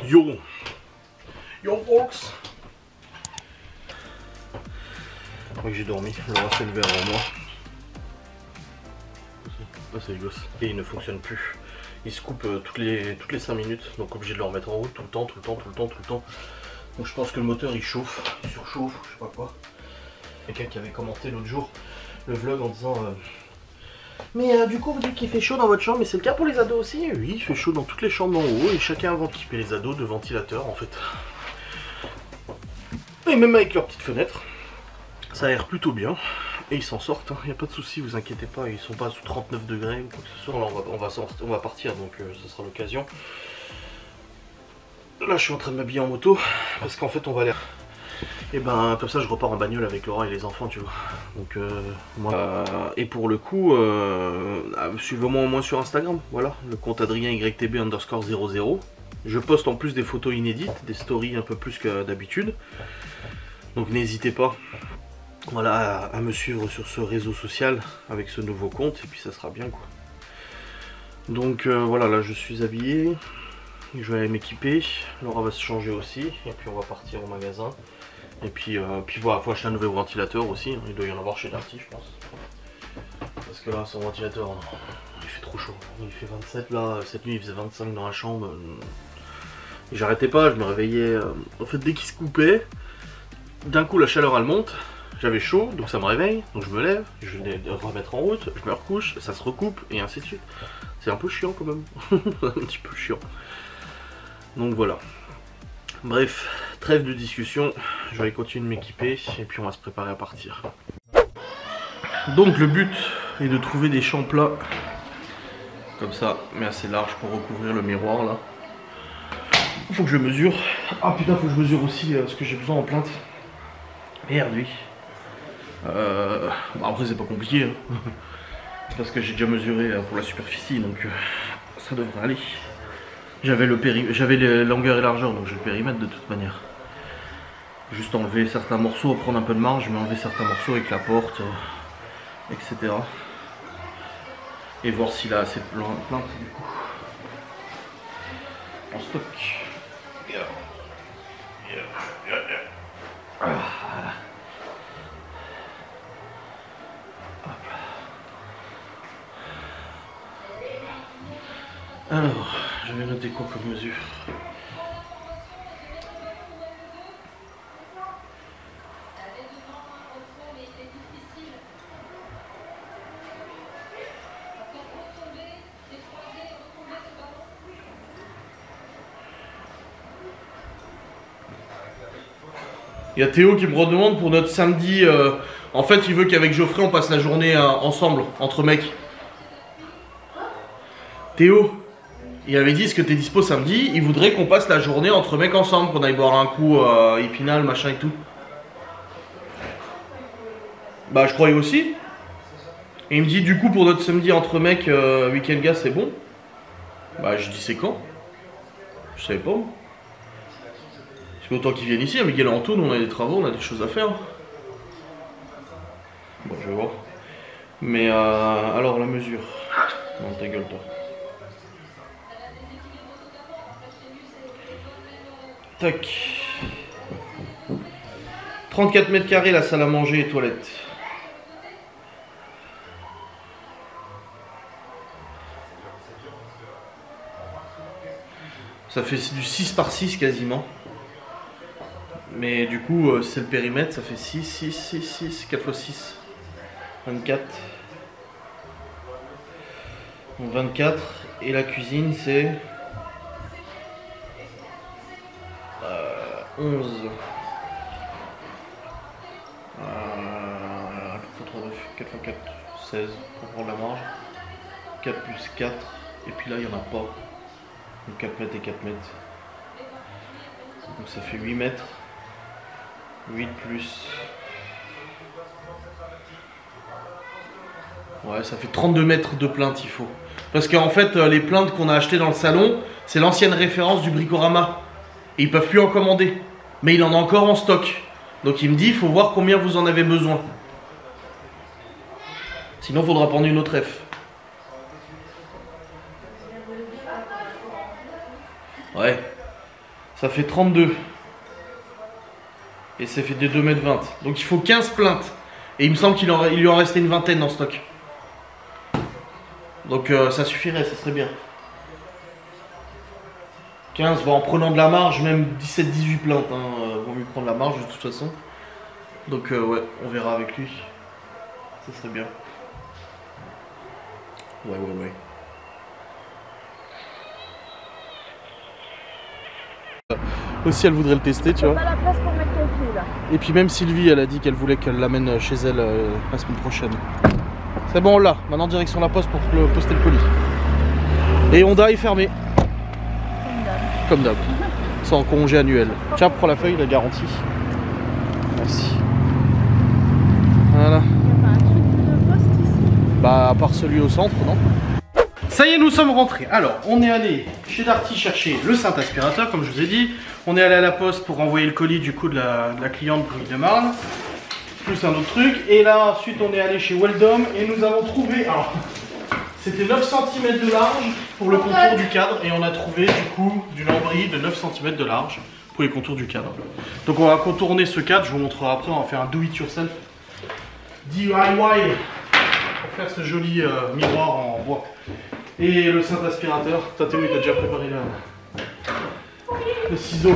Yo! Yo folks! Moi j'ai dormi, Laura s'est levée avant moi. Ah c'est les gosses. Et il ne fonctionne plus. Il se coupe toutes les 5 minutes, donc obligé de le remettre en route tout le temps. Donc je pense que le moteur il chauffe, il surchauffe, je sais pas quoi. Quelqu'un qui avait commenté l'autre jour le vlog en disant mais du coup vous dites qu'il fait chaud dans votre chambre, mais c'est le cas pour les ados aussi? Oui, il fait chaud dans toutes les chambres d'en haut et chacun a équipé les ados de ventilateurs en fait. Et même avec leurs petites fenêtres, ça aère plutôt bien. Et ils s'en sortent, il n'y a pas de souci, vous inquiétez pas, ils sont pas sous 39 degrés ou quoi que ce soit. Là on va partir, donc ce sera l'occasion. Là je suis en train de m'habiller en moto, parce qu'en fait on va aller... Et ben comme ça je repars en bagnole avec Laura et les enfants, tu vois. Donc moi... et pour le coup, suivez-moi au moins sur Instagram, voilà, le compte AdrienYTB_00. Je poste en plus des photos inédites, des stories un peu plus que d'habitude. Donc n'hésitez pas, voilà, à me suivre sur ce réseau social avec ce nouveau compte, et puis ça sera bien quoi. Donc voilà, là je suis habillé, je vais aller m'équiper, Laura va se changer aussi, et puis on va partir au magasin. Et puis voilà, faut acheter un nouveau ventilateur aussi, il doit y en avoir chez Darty je pense. Parce que là son ventilateur, il fait trop chaud, il fait 27 là, cette nuit il faisait 25 dans la chambre. Et j'arrêtais pas, je me réveillais, en fait dès qu'il se coupait, d'un coup la chaleur elle monte, j'avais chaud, donc ça me réveille, donc je me lève, je vais le remettre en route, je me recouche, ça se recoupe, et ainsi de suite. C'est un peu chiant quand même, un petit peu chiant. Donc voilà. Bref, trêve de discussion, je vais aller continuer de m'équiper, et puis on va se préparer à partir. Donc le but est de trouver des champs plats, comme ça, mais assez larges pour recouvrir le miroir là. Faut que je mesure. Ah putain, faut que je mesure aussi ce que j'ai besoin en plainte. Merde, oui. Bah après, c'est pas compliqué. Hein. Parce que j'ai déjà mesuré pour la superficie, donc ça devrait aller. J'avais les longueurs et largeurs, donc j'ai le périmètre de toute manière. Juste enlever certains morceaux, prendre un peu de marge, mais enlever certains morceaux avec la porte, etc. Et voir s'il a assez de plainte du coup. En stock. Alors, je vais noter quoi comme mesure? Il y a Théo qui me redemande pour notre samedi. En fait, il veut qu'avec Geoffrey, on passe la journée ensemble, entre mecs. Théo, il avait dit, est-ce que t'es dispo samedi? Il voudrait qu'on passe la journée entre mecs ensemble, qu'on aille boire un coup Épinal, machin et tout. Bah, je croyais aussi. Et il me dit, du coup, pour notre samedi entre mecs, week-end gars, c'est bon? Bah, je dis, c'est quand? Je savais pas. Parce qu'autant qu'ils viennent ici, à Miguel Antoine, on a des travaux, on a des choses à faire. Bon, je vais voir. Mais alors, la mesure. Non, ta gueule, toi. Tac. 34 mètres carrés, la salle à manger et toilette. Ça fait du 6 par 6 quasiment. Mais du coup, c'est le périmètre, ça fait 6, 6, 6, 6, 4 x 6. 24. Donc 24. Et la cuisine, c'est 11. 4 x 4, 16 pour prendre la marge. 4 plus 4. Et puis là, il n'y en a pas. Donc 4 mètres et 4 mètres. Donc ça fait 8 mètres. 8 plus... Ouais, ça fait 32 mètres de plainte, il faut. Parce qu'en fait, les plaintes qu'on a achetées dans le salon, c'est l'ancienne référence du Bricorama. Et ils peuvent plus en commander. Mais il en a encore en stock. Donc il me dit, il faut voir combien vous en avez besoin. Sinon, il faudra prendre une autre F. Ouais. Ça fait 32. Et ça fait des 2,20 m. Donc il faut 15 plaintes. Et il me semble qu'il lui en restait une vingtaine en stock. Donc ça suffirait, ça serait bien. 15, bon, en prenant de la marge, même 17-18 plaintes. Hein, vaut mieux prendre la marge de toute façon. Donc ouais, on verra avec lui. Ça serait bien. Ouais. Aussi, elle voudrait le tester, tu vois. Pas la place pour mettre ton pied là. Et puis même Sylvie, elle a dit qu'elle voulait qu'elle l'amène chez elle la semaine prochaine. C'est bon, on l'a. Maintenant, direction la poste pour poster le colis. Et Honda est fermé. Comme d'hab. C'est en congé annuel. Tiens, prends la feuille, la garantie. Merci. Voilà. Il n'y a pas un truc de poste ici? Bah, à part celui au centre, non? Ça y est, nous sommes rentrés. Alors, on est allé chez Darty chercher le Saint-Aspirateur, comme je vous ai dit. On est allé à la poste pour envoyer le colis du coup de la cliente Bruy de Marne. Plus un autre truc. Et là, ensuite, on est allé chez Weldom et nous avons trouvé... Alors, c'était 9 cm de large pour le contour du cadre. Et on a trouvé du coup du lambris de 9 cm de large pour les contours du cadre. Donc, on va contourner ce cadre. Je vous montrerai après. On va faire un do it yourself. DIY. Pour faire ce joli miroir en bois. Et le Saint-Aspirateur, Tatéo il a déjà préparé le ciseau.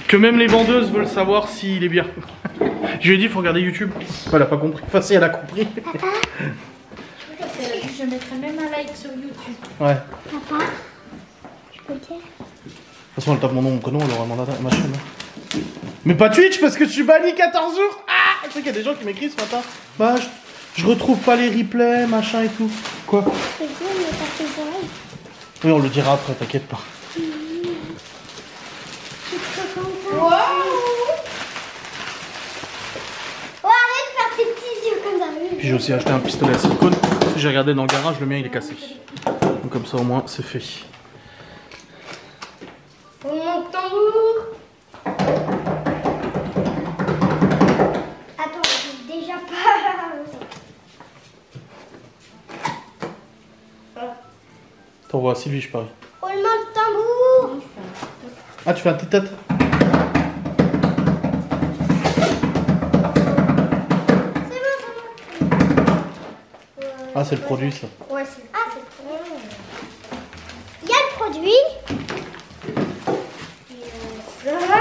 Que même les vendeuses veulent savoir s'il est bien. Je lui ai dit, il faut regarder YouTube. Elle a pas compris. Enfin, si, elle a compris. Je mettrai même un like sur YouTube. Ouais. Papa, je peux le dire? De toute façon, elle tape mon nom, mon prénom, elle aura mandat ma chaîne. Mais pas Twitch parce que je suis banni 14 jours. Ah, tu sais qu'il y a des gens qui m'écrivent ce matin. Bah, je retrouve pas les replays, machin et tout. Quoi? Je peux le dire, mais pas tes oreilles. Oui, on le dira après, t'inquiète pas. Je suis trop contente. Wow. Oh, arrête de faire tes petits yeux comme ça. Puis j'ai aussi acheté un pistolet à silicone. J'ai regardé dans le garage, le mien il est cassé. Donc comme ça au moins c'est fait. On monte tambour. Attends, je déjà pas. T'envoies à Sylvie, je parie. Roulement de tambour. Ah, tu fais un tête-tête? C'est bon. Ah, c'est le produit ça. Ouais, c'est le produit. Il y a le produit. Il y a ça.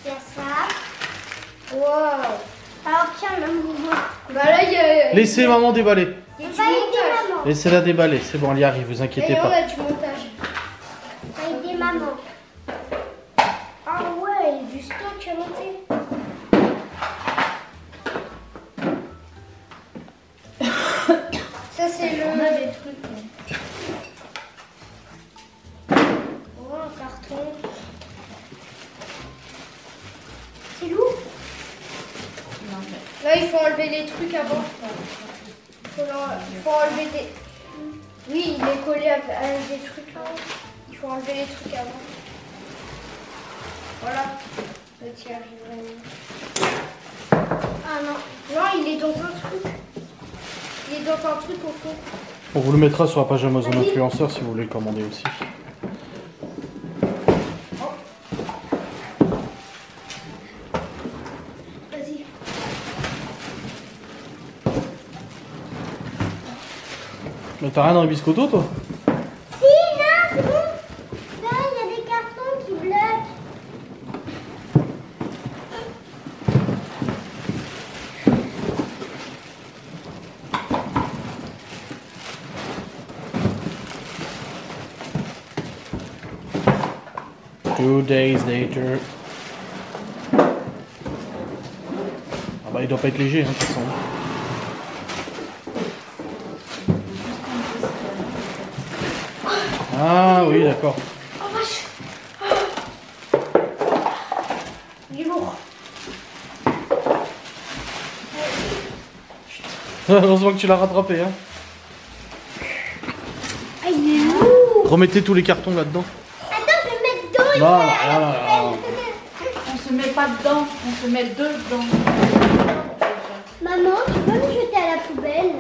Il y a ça. Wow. Alors tiens, maman. Bah là, il y a. Laissez maman déballer. Il y a pas aider maman. Laissez-la déballer, c'est bon, elle y arrive, vous Et inquiétez on pas. a du montage. Pas aider maman. Ah ouais, il y a du stock à monter. Ça c'est le. On a des trucs. Oh, un carton. C'est lourd. Là, il faut enlever les trucs avant. Il faut enlever des. Oui, il est collé à des trucs là. Il faut enlever les trucs avant. Voilà. Le tien, Ah non. non, il est dans un truc. Il est dans un truc au fond. On vous le mettra sur la page Amazon Influenceur si vous voulez le commander aussi. Vas-y. Mais t'as rien dans le biscotto toi? Si, là, c'est bon. Là, il y a des cartons qui bloquent. 2 days later. Ah bah il doit pas être léger, hein, de toute façon. Ah oui, d'accord. Oh vache. Il est lourd. Heureusement que tu l'as rattrapé, hein. Ah, il est lourd. Remettez tous les cartons là-dedans. Attends, je vais mettre dedans. Voilà. On se met pas dedans, on se met dedans. Maman, tu peux me jeter à la poubelle?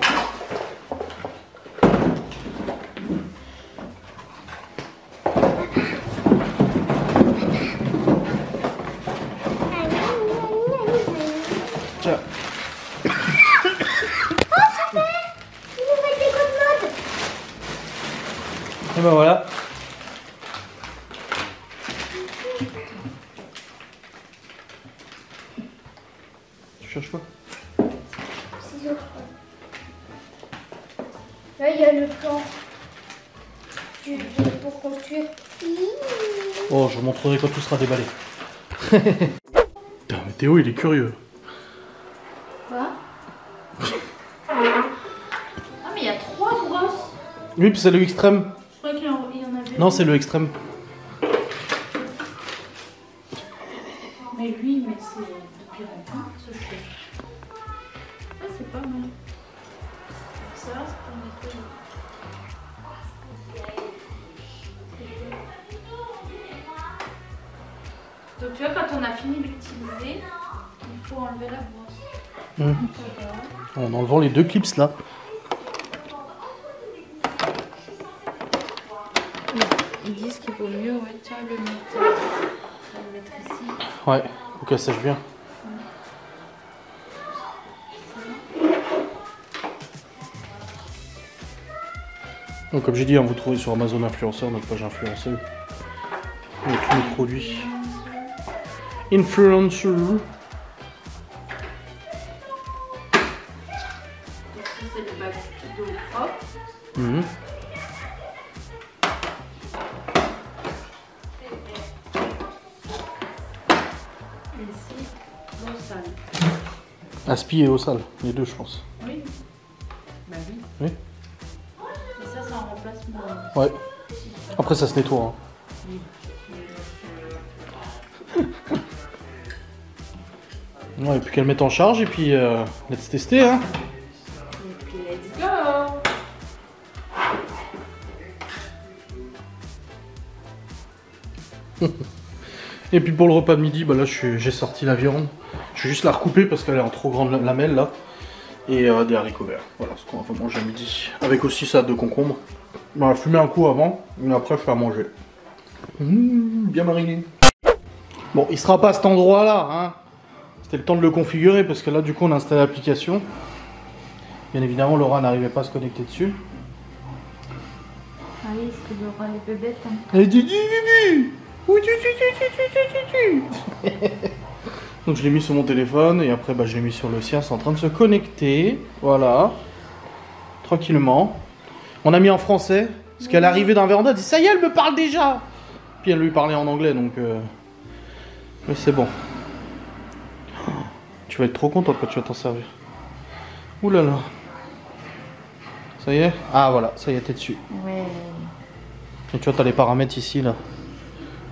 cherches quoi? Ciseaux. Là, il y a le plan pour construire. Oh, je vous montrerai quand tout sera déballé. Putain, mais Théo, il est curieux. Quoi? Ah, mais il y a 3 brosses. Oui, puis c'est le extrême. Je crois qu'il y en avait. Non, c'est le extrême. Mais lui, mais c'est de pire en pire, ce chien. Ah, c'est pas mal. Ça, c'est pour nettoyer. Donc tu vois, quand on a fini d'utiliser, il faut enlever la brosse. Mmh. En enlevant les 2 clips là. Ils disent qu'il vaut mieux le mettre ici. Ouais, faut qu'elle sèche bien. Donc comme j'ai dit, vous trouvez sur Amazon Influenceur, notre page influenceuse. Avec tous les produits. Influencer. Donc ça c'est le bac d'eau propre. Mmh. Et ici, l'eau sale. Aspi et eau sale, les deux je pense. Oui. Bah oui. Oui. Et ça c'est un remplacement. Ouais. Après ça se nettoie. Hein. Ouais, et puis qu'elle mette en charge et puis let's tester hein. Et puis let's go. Et puis pour le repas de midi, bah là j'ai sorti la viande. Je vais juste la recouper parce qu'elle est en trop grande lamelle là. Et des haricots verts. Voilà ce qu'on va manger à midi. Avec aussi ça de concombre. On va fumer un coup avant, mais après je fais à manger. Bien mariné. Bon, il sera pas à cet endroit là, hein. C'était le temps de le configurer parce que là du coup on a installé l'application. Bien évidemment Laura n'arrivait pas à se connecter dessus. Ah oui, parce que Laura les bébêtes. Hein. Elle dit donc je l'ai mis sur mon téléphone et après bah, je l'ai mis sur le sien, c'est en train de se connecter. Voilà. Tranquillement. On a mis en français, parce qu'elle est arrivée d'un véranda, elle dit ça y est, elle me parle déjà. Puis elle lui parlait en anglais donc mais c'est bon. Tu vas être trop contente quand tu vas t'en servir. Ouh là là. Ça y est? Ah voilà, ça y est, t'es dessus. Ouais. Et tu vois, t'as les paramètres ici là.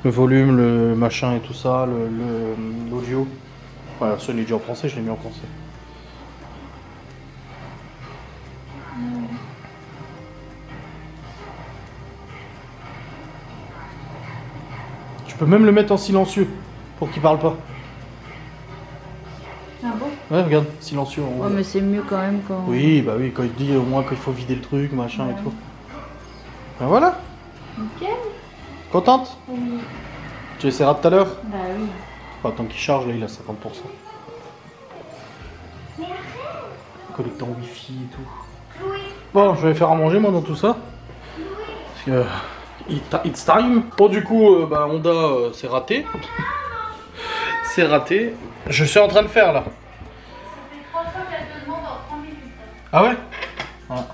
Le volume, le machin et tout ça, l'audio. Voilà, ça il est dit en français, je l'ai mis en français. Tu peux même le mettre en silencieux pour qu'il parle pas. Ah bon? Ouais, regarde, silencieux. En haut, Ouais, là. mais c'est mieux quand même quand. Oui, bah oui, quand il dit au moins qu'il faut vider le truc, machin et tout. Ben voilà. Nickel. Contente? Oui. Tu essaieras tout à l'heure? Bah oui. Enfin, tant qu'il charge, là, il a 50%. Connecté en wifi et tout. Bon, je vais faire à manger, moi, dans tout ça. Parce que... it's time. Bon, du coup, bah, Honda, c'est raté. C'est raté. Je suis en train de faire, là. Ah ouais? Ah.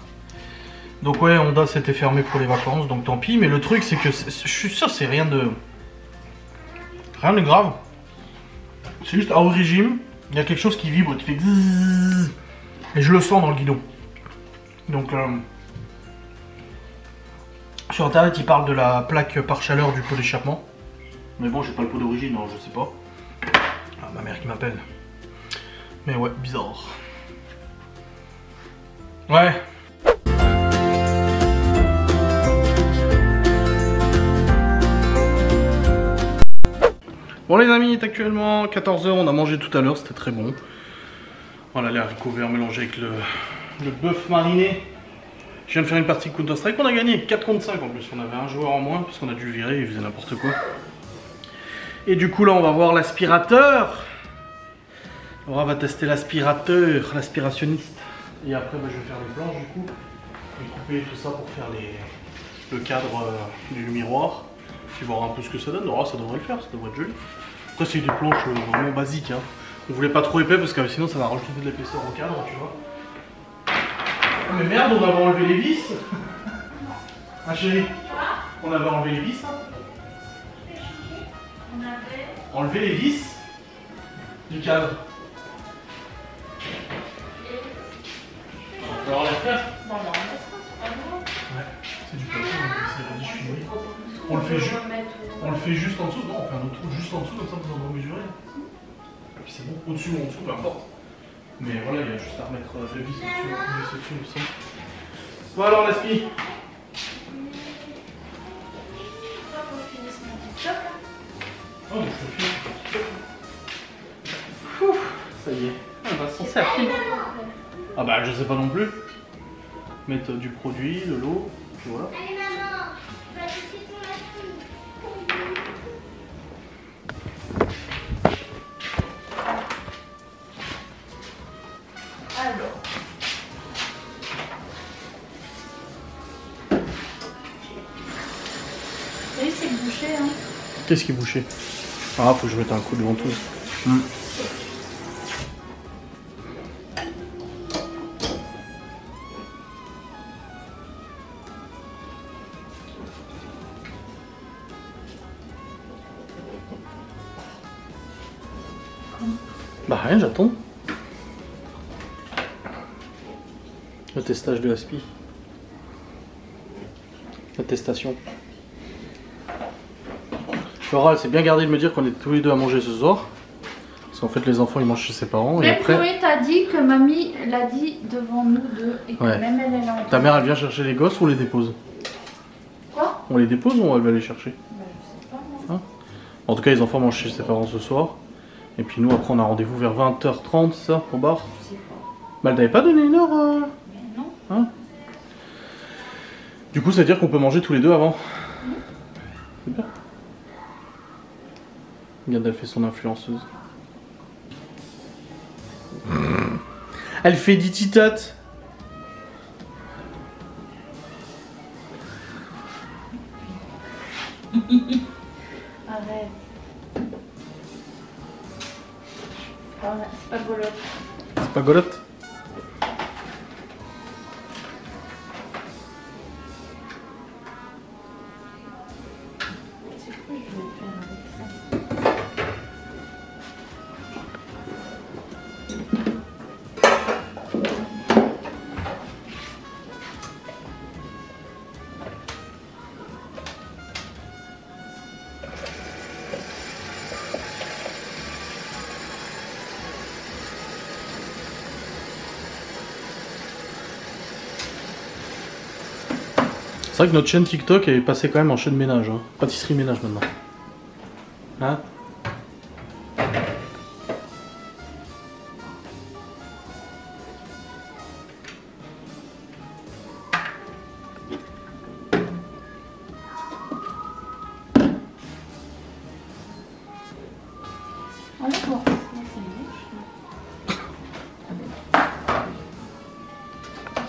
Donc ouais, Honda s'était fermé pour les vacances, donc tant pis. Mais le truc, c'est que je suis sûr, c'est rien de grave. C'est juste à haut régime, il y a quelque chose qui vibre, qui fait zzzz, et je le sens dans le guidon. Donc sur internet, ils parlent de la plaque par chaleur du pot d'échappement. Mais bon, j'ai pas le pot d'origine, alors je sais pas. Ah, ma mère qui m'appelle. Mais ouais, bizarre. Ouais. Bon les amis, il est actuellement 14 h, on a mangé tout à l'heure, c'était très bon. Voilà les haricots verts mélangés avec le bœuf mariné. Je viens de faire une partie de Counter Strike, on a gagné 4 contre 5 en plus, on avait un joueur en moins parce qu'on a dû le virer, il faisait n'importe quoi. Et du coup là on va voir l'aspirateur. Laura va tester l'aspirateur, l'aspirationniste. Et après bah, je vais faire les planches du coup. Je vais couper tout ça pour faire le cadre du miroir. Puis voir un peu ce que ça donne. Oh, ça devrait le faire, ça devrait être joli. Après c'est des planches vraiment basiques. Hein. On voulait pas trop épais parce que sinon ça va rajouter de l'épaisseur au cadre, tu vois. Oh, mais merde, on avait enlevé les vis. Ah chérie, on avait enlevé les vis. Hein. On avait... Enlever les vis du cadre. On va falloir les refaire. Bon, on en mettra, c'est pas grave. Ouais, c'est du plateau, c'est du chinois. On le fait juste en dessous, non, on fait un autre trou juste en dessous, comme ça vous en avez mesuré. Et puis c'est bon, au-dessus ou en dessous, peu importe. Mais voilà, il y a juste à remettre les vis au-dessus, il me semble. Bon alors, Leslie. Faut que je finisse mon TikTok. Oh, mais je te file. Ça y est, on va s'en servir. Ah bah je sais pas non plus. Mettre du produit, de l'eau, puis voilà. Allez maman, tu vas laisser ton machine. Alors. Oui, c'est bouché, hein. Qu'est-ce qui est bouché? Ah, faut que je mette un coup de ventouse. Bah rien, j'attends. Le testage de Aspi. L'attestation. Laura, elle s'est bien gardée de me dire qu'on est tous les deux à manger ce soir. Parce qu'en fait les enfants ils mangent chez ses parents. Mais Et après... Chloé t'a dit que mamie l'a dit devant nous deux et que Ouais. même elle est là. Ta mère elle vient chercher les gosses ou on les dépose? Quoi? On les dépose ou elle va les chercher? Bah, je sais pas moi. En tout cas les enfants mangent chez ses parents ce soir. Et puis nous après on a rendez-vous vers 20h30 ça au bar. Je sais pas. Bah elle t'avait pas donné une heure Mais non. hein? Du coup ça veut dire qu'on peut manger tous les deux avant. C'est bien. Regarde, elle fait son influenceuse. Elle fait des titotes. Arrête. C'est pas golotte. C'est pas golotte? C'est quoi je vais faire avec ça? C'est vrai que notre chaîne TikTok est passée quand même en chaîne ménage, hein. Pâtisserie ménage maintenant. Hein? On va voir.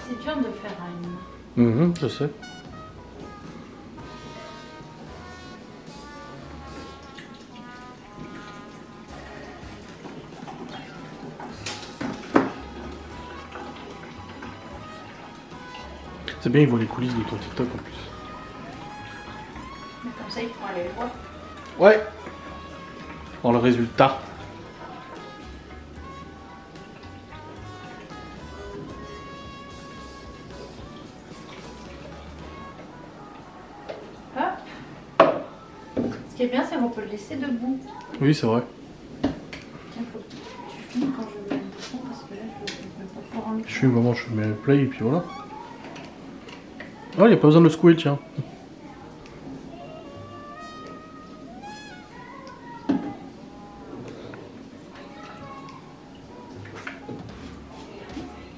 C'est dur de faire une. Je sais. C'est bien, ils voient les coulisses de ton TikTok en plus. Mais comme ça, ils pourront aller le voir. Ouais. Dans le résultat. Hop. Ce qui est bien, c'est qu'on peut le laisser debout. Oui, c'est vrai. Tiens, faut que tu finis quand je mets le bouchon parce que là, je vais pas pouvoir enlever. Je suis maman, je mets play et puis voilà. Oh, il n'y a pas besoin de le secouer, tiens.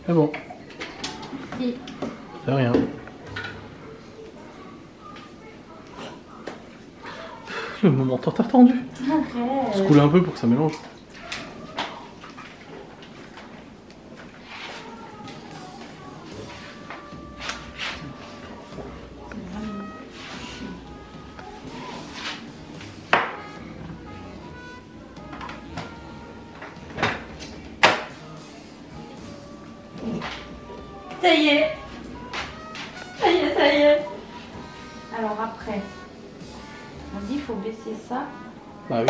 C'est bon. Et C'est rien. Le moment tant attendu. arrête. Secouer un peu pour que ça mélange. Ça y est. Ça y est, ça y est. Alors après, on dit il faut baisser ça. Bah oui.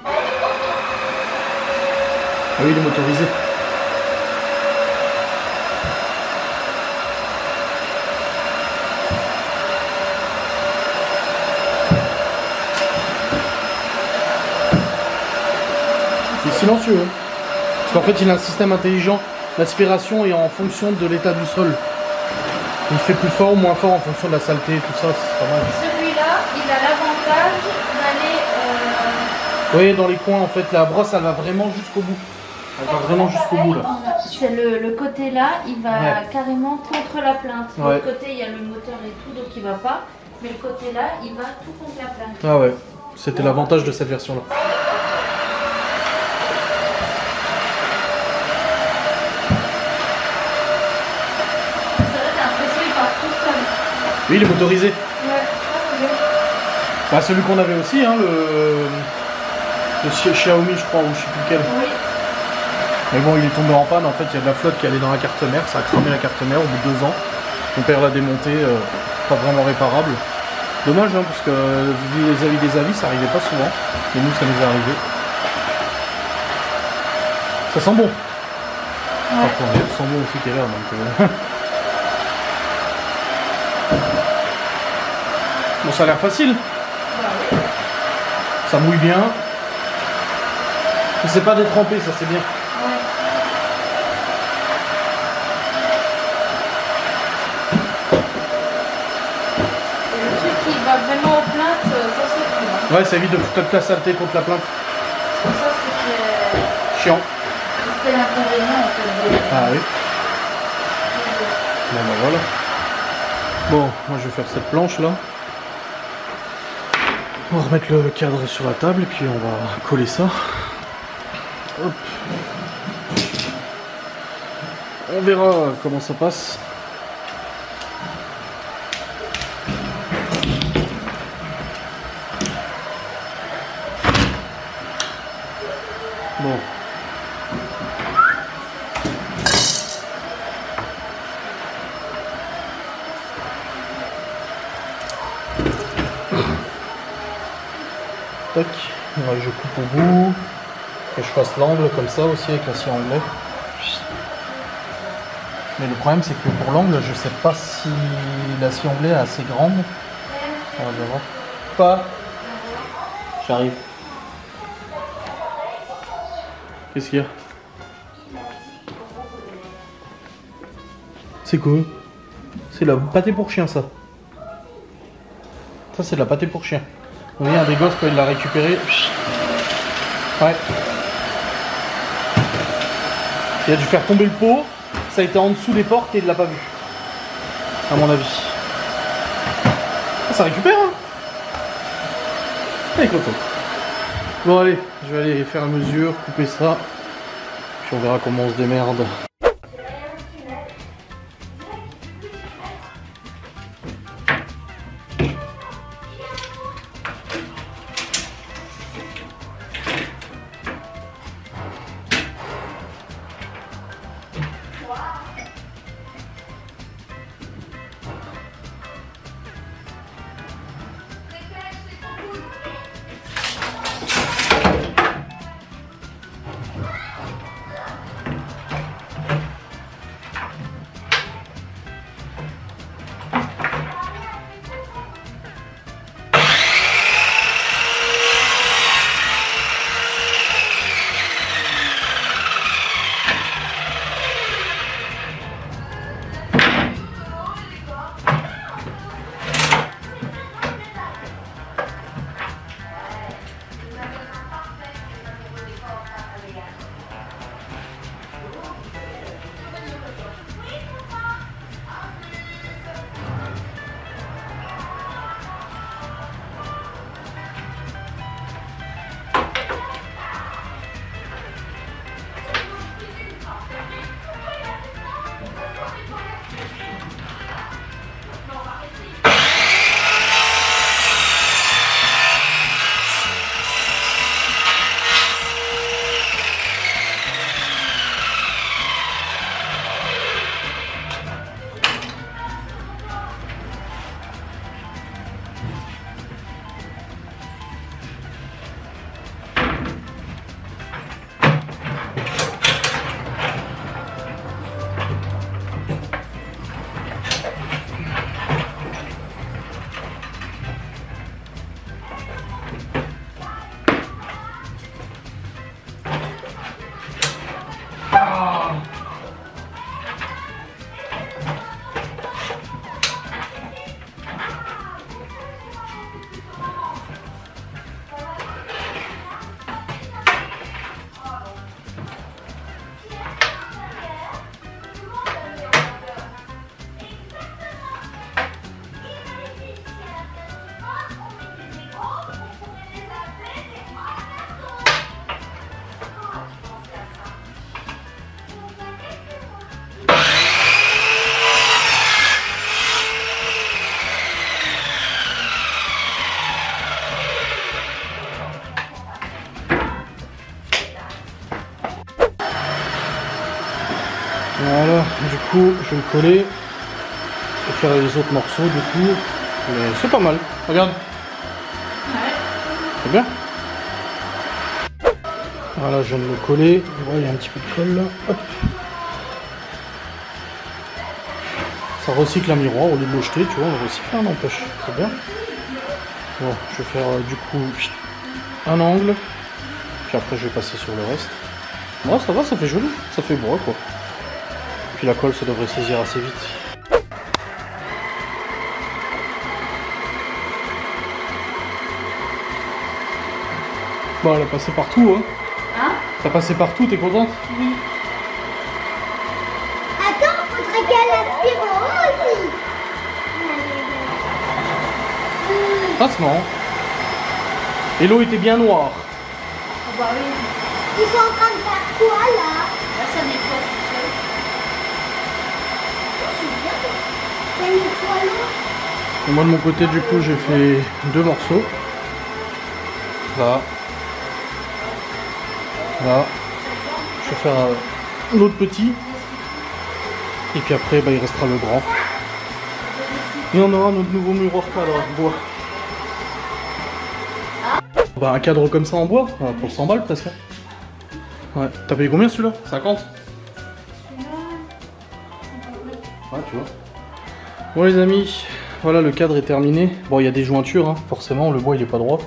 Ah oui, il est motorisé. Il est silencieux. Hein. Parce qu'en fait, il a un système intelligent. L'aspiration est en fonction de l'état du sol. Il fait plus fort ou moins fort en fonction de la saleté, tout ça, c'est pas mal. Celui-là, il a l'avantage d'aller... Oui, dans les coins, en fait, la brosse, elle va vraiment jusqu'au bout. Elle va vraiment jusqu'au bout, là. C'est le côté là, il va carrément contre la plainte. De Ouais. l'autre côté, il y a le moteur et tout, donc il va pas. Mais le côté là, il va tout contre la plainte. Ah ouais, c'était l'avantage de cette version-là. C'est vrai, t'as l'impression qu'il part tout seul. Oui, il est motorisé. Ouais, Bah, celui qu'on avait aussi, hein, le Xiaomi, je crois, ou je sais plus lequel. oui. Mais bon, il est tombé en panne, en fait, il y a de la flotte qui allait dans la carte mère, ça a cramé la carte mère au bout de 2 ans. Mon père l'a démonté, pas vraiment réparable. Dommage, hein, parce que vu les avis des avis, ça arrivait pas souvent. Mais nous, ça nous est arrivé. Ça sent bon. Ouais. Par contre, ça sent bon aussi qu'elle est là, donc... Bon, ça a l'air facile. Bah oui. Ça mouille bien. Mais c'est pas détrempé, ça c'est bien. Ouais. Et le truc qui va vraiment aux plaintes, ça c'est cool. Ouais, ça évite de foutre toute la saleté contre la plainte. Parce que ça Chiant. c'était l'inconvénient en fait. Ah oui. Bon bah voilà. Bon, moi je vais faire cette planche là. On va remettre le cadre sur la table et puis on va coller ça. Hop. On verra comment ça passe. Bon. Tac. Ouais, je coupe au bout. Que je fasse l'angle comme ça aussi avec la scie anglais. Mais le problème c'est que pour l'angle, je sais pas si la scie anglais est assez grande. On va voir. Pas. J'arrive. Qu'est-ce qu'il y a? C'est quoi? C'est la pâté pour chien ça. Ça c'est de la pâté pour chien. Vous voyez un des gosses quand il l'a récupéré. Ouais. Il a dû faire tomber le pot. Ça a été en dessous des portes et il l'a pas vu. À mon avis. Ah, ça récupère hein. Il est content. Bon allez, je vais aller faire la mesure, couper ça. Puis on verra comment on se démerde. coup, je vais le coller et faire les autres morceaux du coup. Mais c'est pas mal. Regarde. Ouais. C'est bien. Voilà, je viens de le coller. Ouais, il y a un petit peu de colle là. Hop. Ça recycle un miroir au lieu de le jeter, tu vois, on le recycle, hein, n'empêche. Très bien. Bon, je vais faire du coup un angle. Puis après, je vais passer sur le reste. Ouais, ça va, ça fait joli. Ça fait bois, quoi. Puis la colle, ça devrait saisir assez vite. Bon, elle a passé partout, hein. Hein? T'as passé partout, t'es contente? Oui. Attends, faudrait qu'elle aspire en haut aussi. Ah, c'est marrant. Et l'eau était bien noire. Oh bah oui. Ils sont en train de faire quoi là? Là, ça nettoie tout seul. Ça nettoie l'eau. Et moi de mon côté, du coup, j'ai fait 2 morceaux. Là. Là. Je vais faire l'autre petit. Et puis après, bah, il restera le grand. Et on aura notre nouveau miroir cadre en bois. Bah, un cadre comme ça en bois, pour 100 balles presque. Ouais. T'as payé combien celui-là? 50? Ouais, tu vois. Bon les amis, voilà le cadre est terminé. Bon, il y a des jointures, hein, forcément, le bois il est pas droit.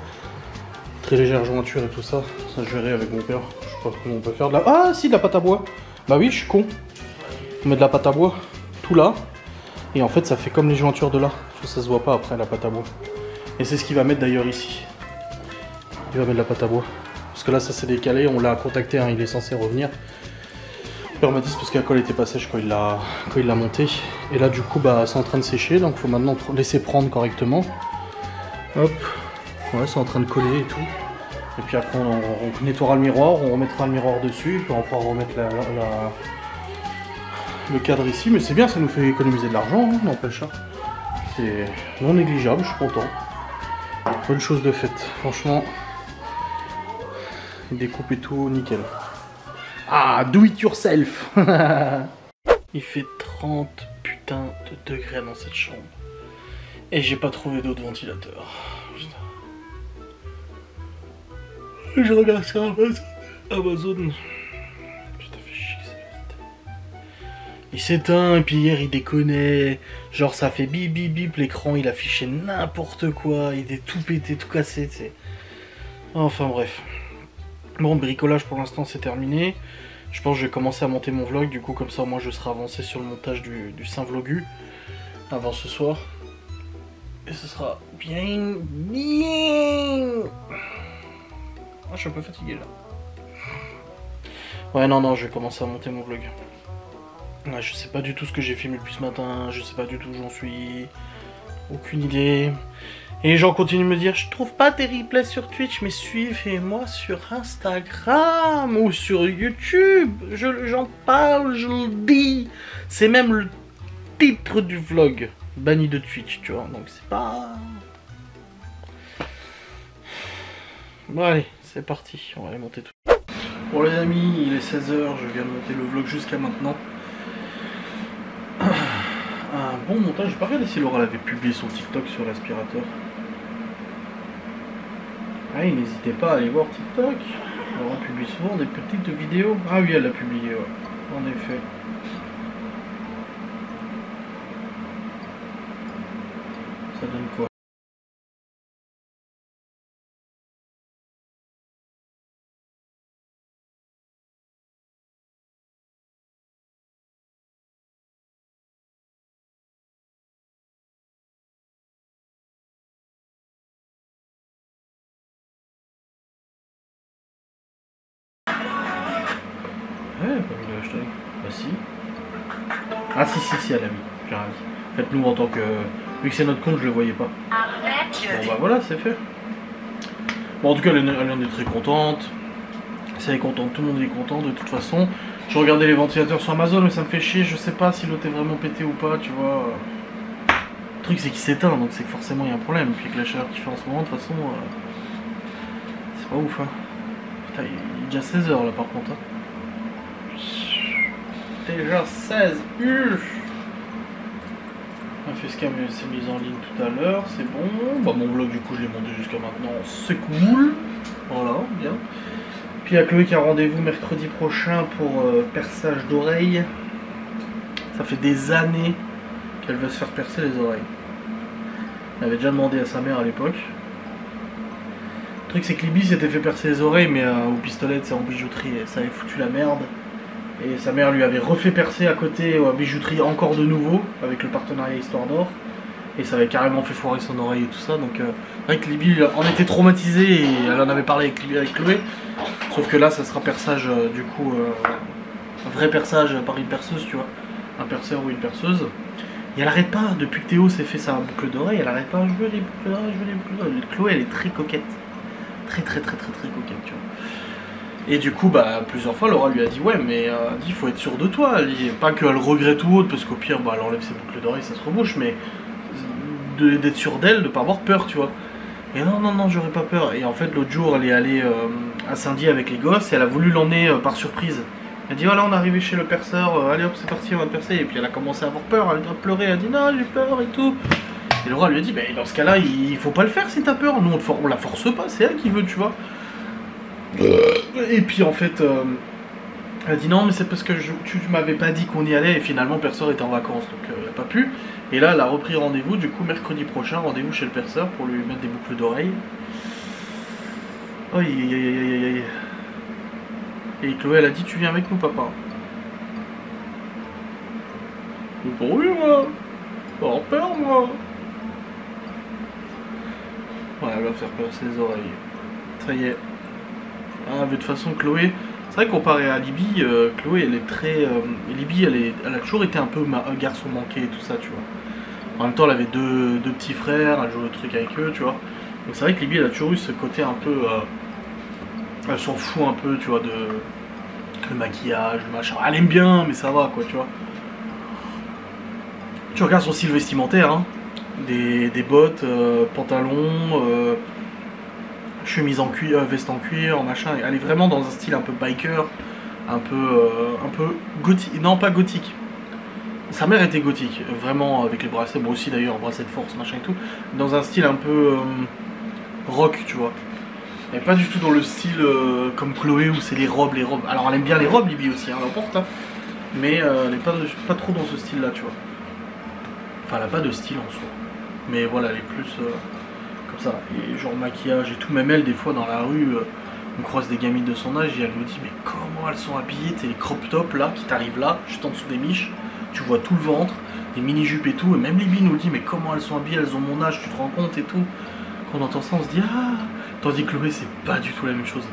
Très légère jointure et tout ça. Ça je verrai avec mon père. Je sais pas comment on peut faire de la... Ah si, de la pâte à bois. Bah oui, je suis con. On met de la pâte à bois, tout là. Et en fait ça fait comme les jointures de là. Ça se voit pas après la pâte à bois. Et c'est ce qu'il va mettre d'ailleurs ici. Il va mettre de la pâte à bois. Parce que là ça s'est décalé, on l'a contacté, hein, il est censé revenir. Le père m'a dit c'est parce que la colle était pas sèche quand il l'a monté. Et là du coup bah c'est en train de sécher, donc il faut maintenant laisser prendre correctement. Hop, ouais c'est en train de coller et tout. Et puis après on nettoiera le miroir, on remettra le miroir dessus, puis on pourra remettre le cadre ici. Mais c'est bien, ça nous fait économiser de l'argent, hein, n'empêche. Hein. C'est non négligeable, je suis content. Bonne chose de faite, franchement. Découpe et tout, nickel. Ah, do it yourself. Il fait 30 putain de degrés dans cette chambre. Et j'ai pas trouvé d'autre ventilateur. Putain. Je regarde sur Amazon. Putain, fait chier que ça reste. Il s'éteint et puis hier il déconnait. Genre ça fait bip bip bip, l'écran il affichait n'importe quoi. Il était tout pété, tout cassé, tu sais. Enfin bref. Bon, le bricolage pour l'instant c'est terminé. Je pense que je vais commencer à monter mon vlog, du coup comme ça moi je serai avancé sur le montage du Saint-Vlogu avant ce soir. Et ce sera bien. Ah, je suis un peu fatigué là. Ouais non, je vais commencer à monter mon vlog. Ouais, je sais pas du tout ce que j'ai filmé depuis ce matin, je sais pas du tout où j'en suis. Aucune idée. Et les gens continuent de me dire, je trouve pas tes replays sur Twitch, mais suivez-moi sur Instagram ou sur YouTube. J'en parle, je le dis. C'est même le titre du vlog, banni de Twitch, tu vois. Donc c'est pas... Bon allez, c'est parti, on va aller monter tout. Bon les amis, il est 16 h, je viens de monter le vlog jusqu'à maintenant. Un bon montage, j'ai pas regardé si Laura avait publié son TikTok sur l'aspirateur. Ah, n'hésitez pas à aller voir TikTok. Laura publie souvent des petites vidéos. Ah oui, elle l'a publié, ouais. En effet. Ça donne quoi? Ouais, pas mis le hashtag. Bah si. Ah si, elle a mis. J'ai rien dit. En fait, nous, en tant que... Vu que c'est notre compte, je le voyais pas. Bon bah voilà, c'est fait. Bon, en tout cas, elle en est très contente. Si elle est contente, tout le monde est content, de toute façon. Je regardais les ventilateurs sur Amazon, mais ça me fait chier. Je sais pas si l'autre est vraiment pété ou pas, tu vois. Le truc, c'est qu'il s'éteint, donc c'est que forcément, il y a un problème. Puis avec la chaleur qu'il fait en ce moment, de toute façon... c'est pas ouf, hein. Putain, il est déjà 16 h là, par contre, hein. déjà 16. On a fait ce qu'elle s'est mise en ligne tout à l'heure, c'est bon. Bah, mon vlog, du coup, je l'ai monté jusqu'à maintenant, c'est cool. Voilà, bien. Puis il y a Chloé qui a rendez-vous mercredi prochain pour perçage d'oreilles. Ça fait des années qu'elle veut se faire percer les oreilles. Elle avait déjà demandé à sa mère à l'époque. Le truc c'est que Libby s'était fait percer les oreilles mais au pistolet, c'est en bijouterie et ça avait foutu la merde. Et sa mère lui avait refait percer à côté à bijouterie encore de nouveau avec le partenariat Histoire d'Or. Et ça avait carrément fait foirer son oreille et tout ça. Donc c'est vrai que Libby en était traumatisée et elle en avait parlé avec Chloé. Sauf que là ça sera perçage du coup un vrai perçage par une perceuse, tu vois. Un perceur ou une perceuse. Et elle arrête pas, depuis que Théo s'est fait sa boucle d'oreille, elle arrête pas, je veux les boucles d'oreille, je veux les boucles d'oreille. Chloé elle est très coquette. Très coquette, tu vois. Et du coup, bah, plusieurs fois, Laura lui a dit ouais, mais il faut être sûr de toi. Elle dit, pas qu'elle regrette ou autre, parce qu'au pire, bah, elle enlève ses boucles d'oreilles, ça se rebouche, mais d'être sûr d'elle, de pas avoir peur, tu vois. Et non, j'aurais pas peur. Et en fait, l'autre jour, elle est allée à Saint-Dié avec les gosses et elle a voulu l'emmener par surprise. Elle dit voilà, on est arrivé chez le perceur, allez hop, c'est parti, on va te percer. Et puis elle a commencé à avoir peur, elle a pleuré, elle a dit non, j'ai peur et tout. Et Laura lui a dit, bah, dans ce cas-là, il faut pas le faire si t'as peur. Nous, on la force pas, c'est elle qui veut, tu vois. Et puis en fait, elle a dit non, mais c'est parce que tu m'avais pas dit qu'on y allait. Et finalement, le perceur était en vacances, donc elle n'a pas pu. Et là, elle a repris rendez-vous, du coup, mercredi prochain, rendez-vous chez le perceur pour lui mettre des boucles d'oreilles. Aïe. Et Chloé, elle a dit, tu viens avec nous, papa. J'ai pas envie, moi. J'ai pas peur, moi. Ouais, elle va faire percer les oreilles. Ça y est. Ah, mais de toute façon, Chloé, c'est vrai comparé à Libby, Chloé, elle est très... Libby, elle a toujours été un peu un garçon manqué et tout ça, tu vois. En même temps, elle avait deux petits frères, elle jouait le truc avec eux, tu vois. Donc c'est vrai que Libby, elle a toujours eu ce côté un peu... elle s'en fout un peu, tu vois, de... le maquillage, le machin. Elle aime bien, mais ça va, quoi, tu vois. Tu regardes son style vestimentaire, hein. Des bottes, pantalons, chemise en cuir, veste en cuir, machin. Elle est vraiment dans un style un peu biker, un peu gothique. Non, pas gothique. Sa mère était gothique, vraiment avec les bracelets, moi aussi d'ailleurs, bracelet de force, machin et tout. Dans un style un peu rock, tu vois. Elle est pas du tout dans le style comme Chloé où c'est les robes. Alors elle aime bien les robes, Libby aussi, hein, elle en porte, hein. Mais elle est pas trop dans ce style-là, tu vois. Enfin, elle a pas de style en soi. Mais voilà, elle est plus comme ça. Et genre maquillage et tout. Même elle, des fois dans la rue, on croise des gamines de son âge et elle nous dit mais comment elles sont habillées, t'es les crop tops là qui t'arrivent là, juste en dessous des miches. Tu vois tout le ventre, des mini-jupes et tout. Et même Libby nous dit mais comment elles sont habillées, elles ont mon âge, tu te rends compte et tout. Quand on entend ça, on se dit ah. Tandis que Chloé, c'est pas du tout la même chose.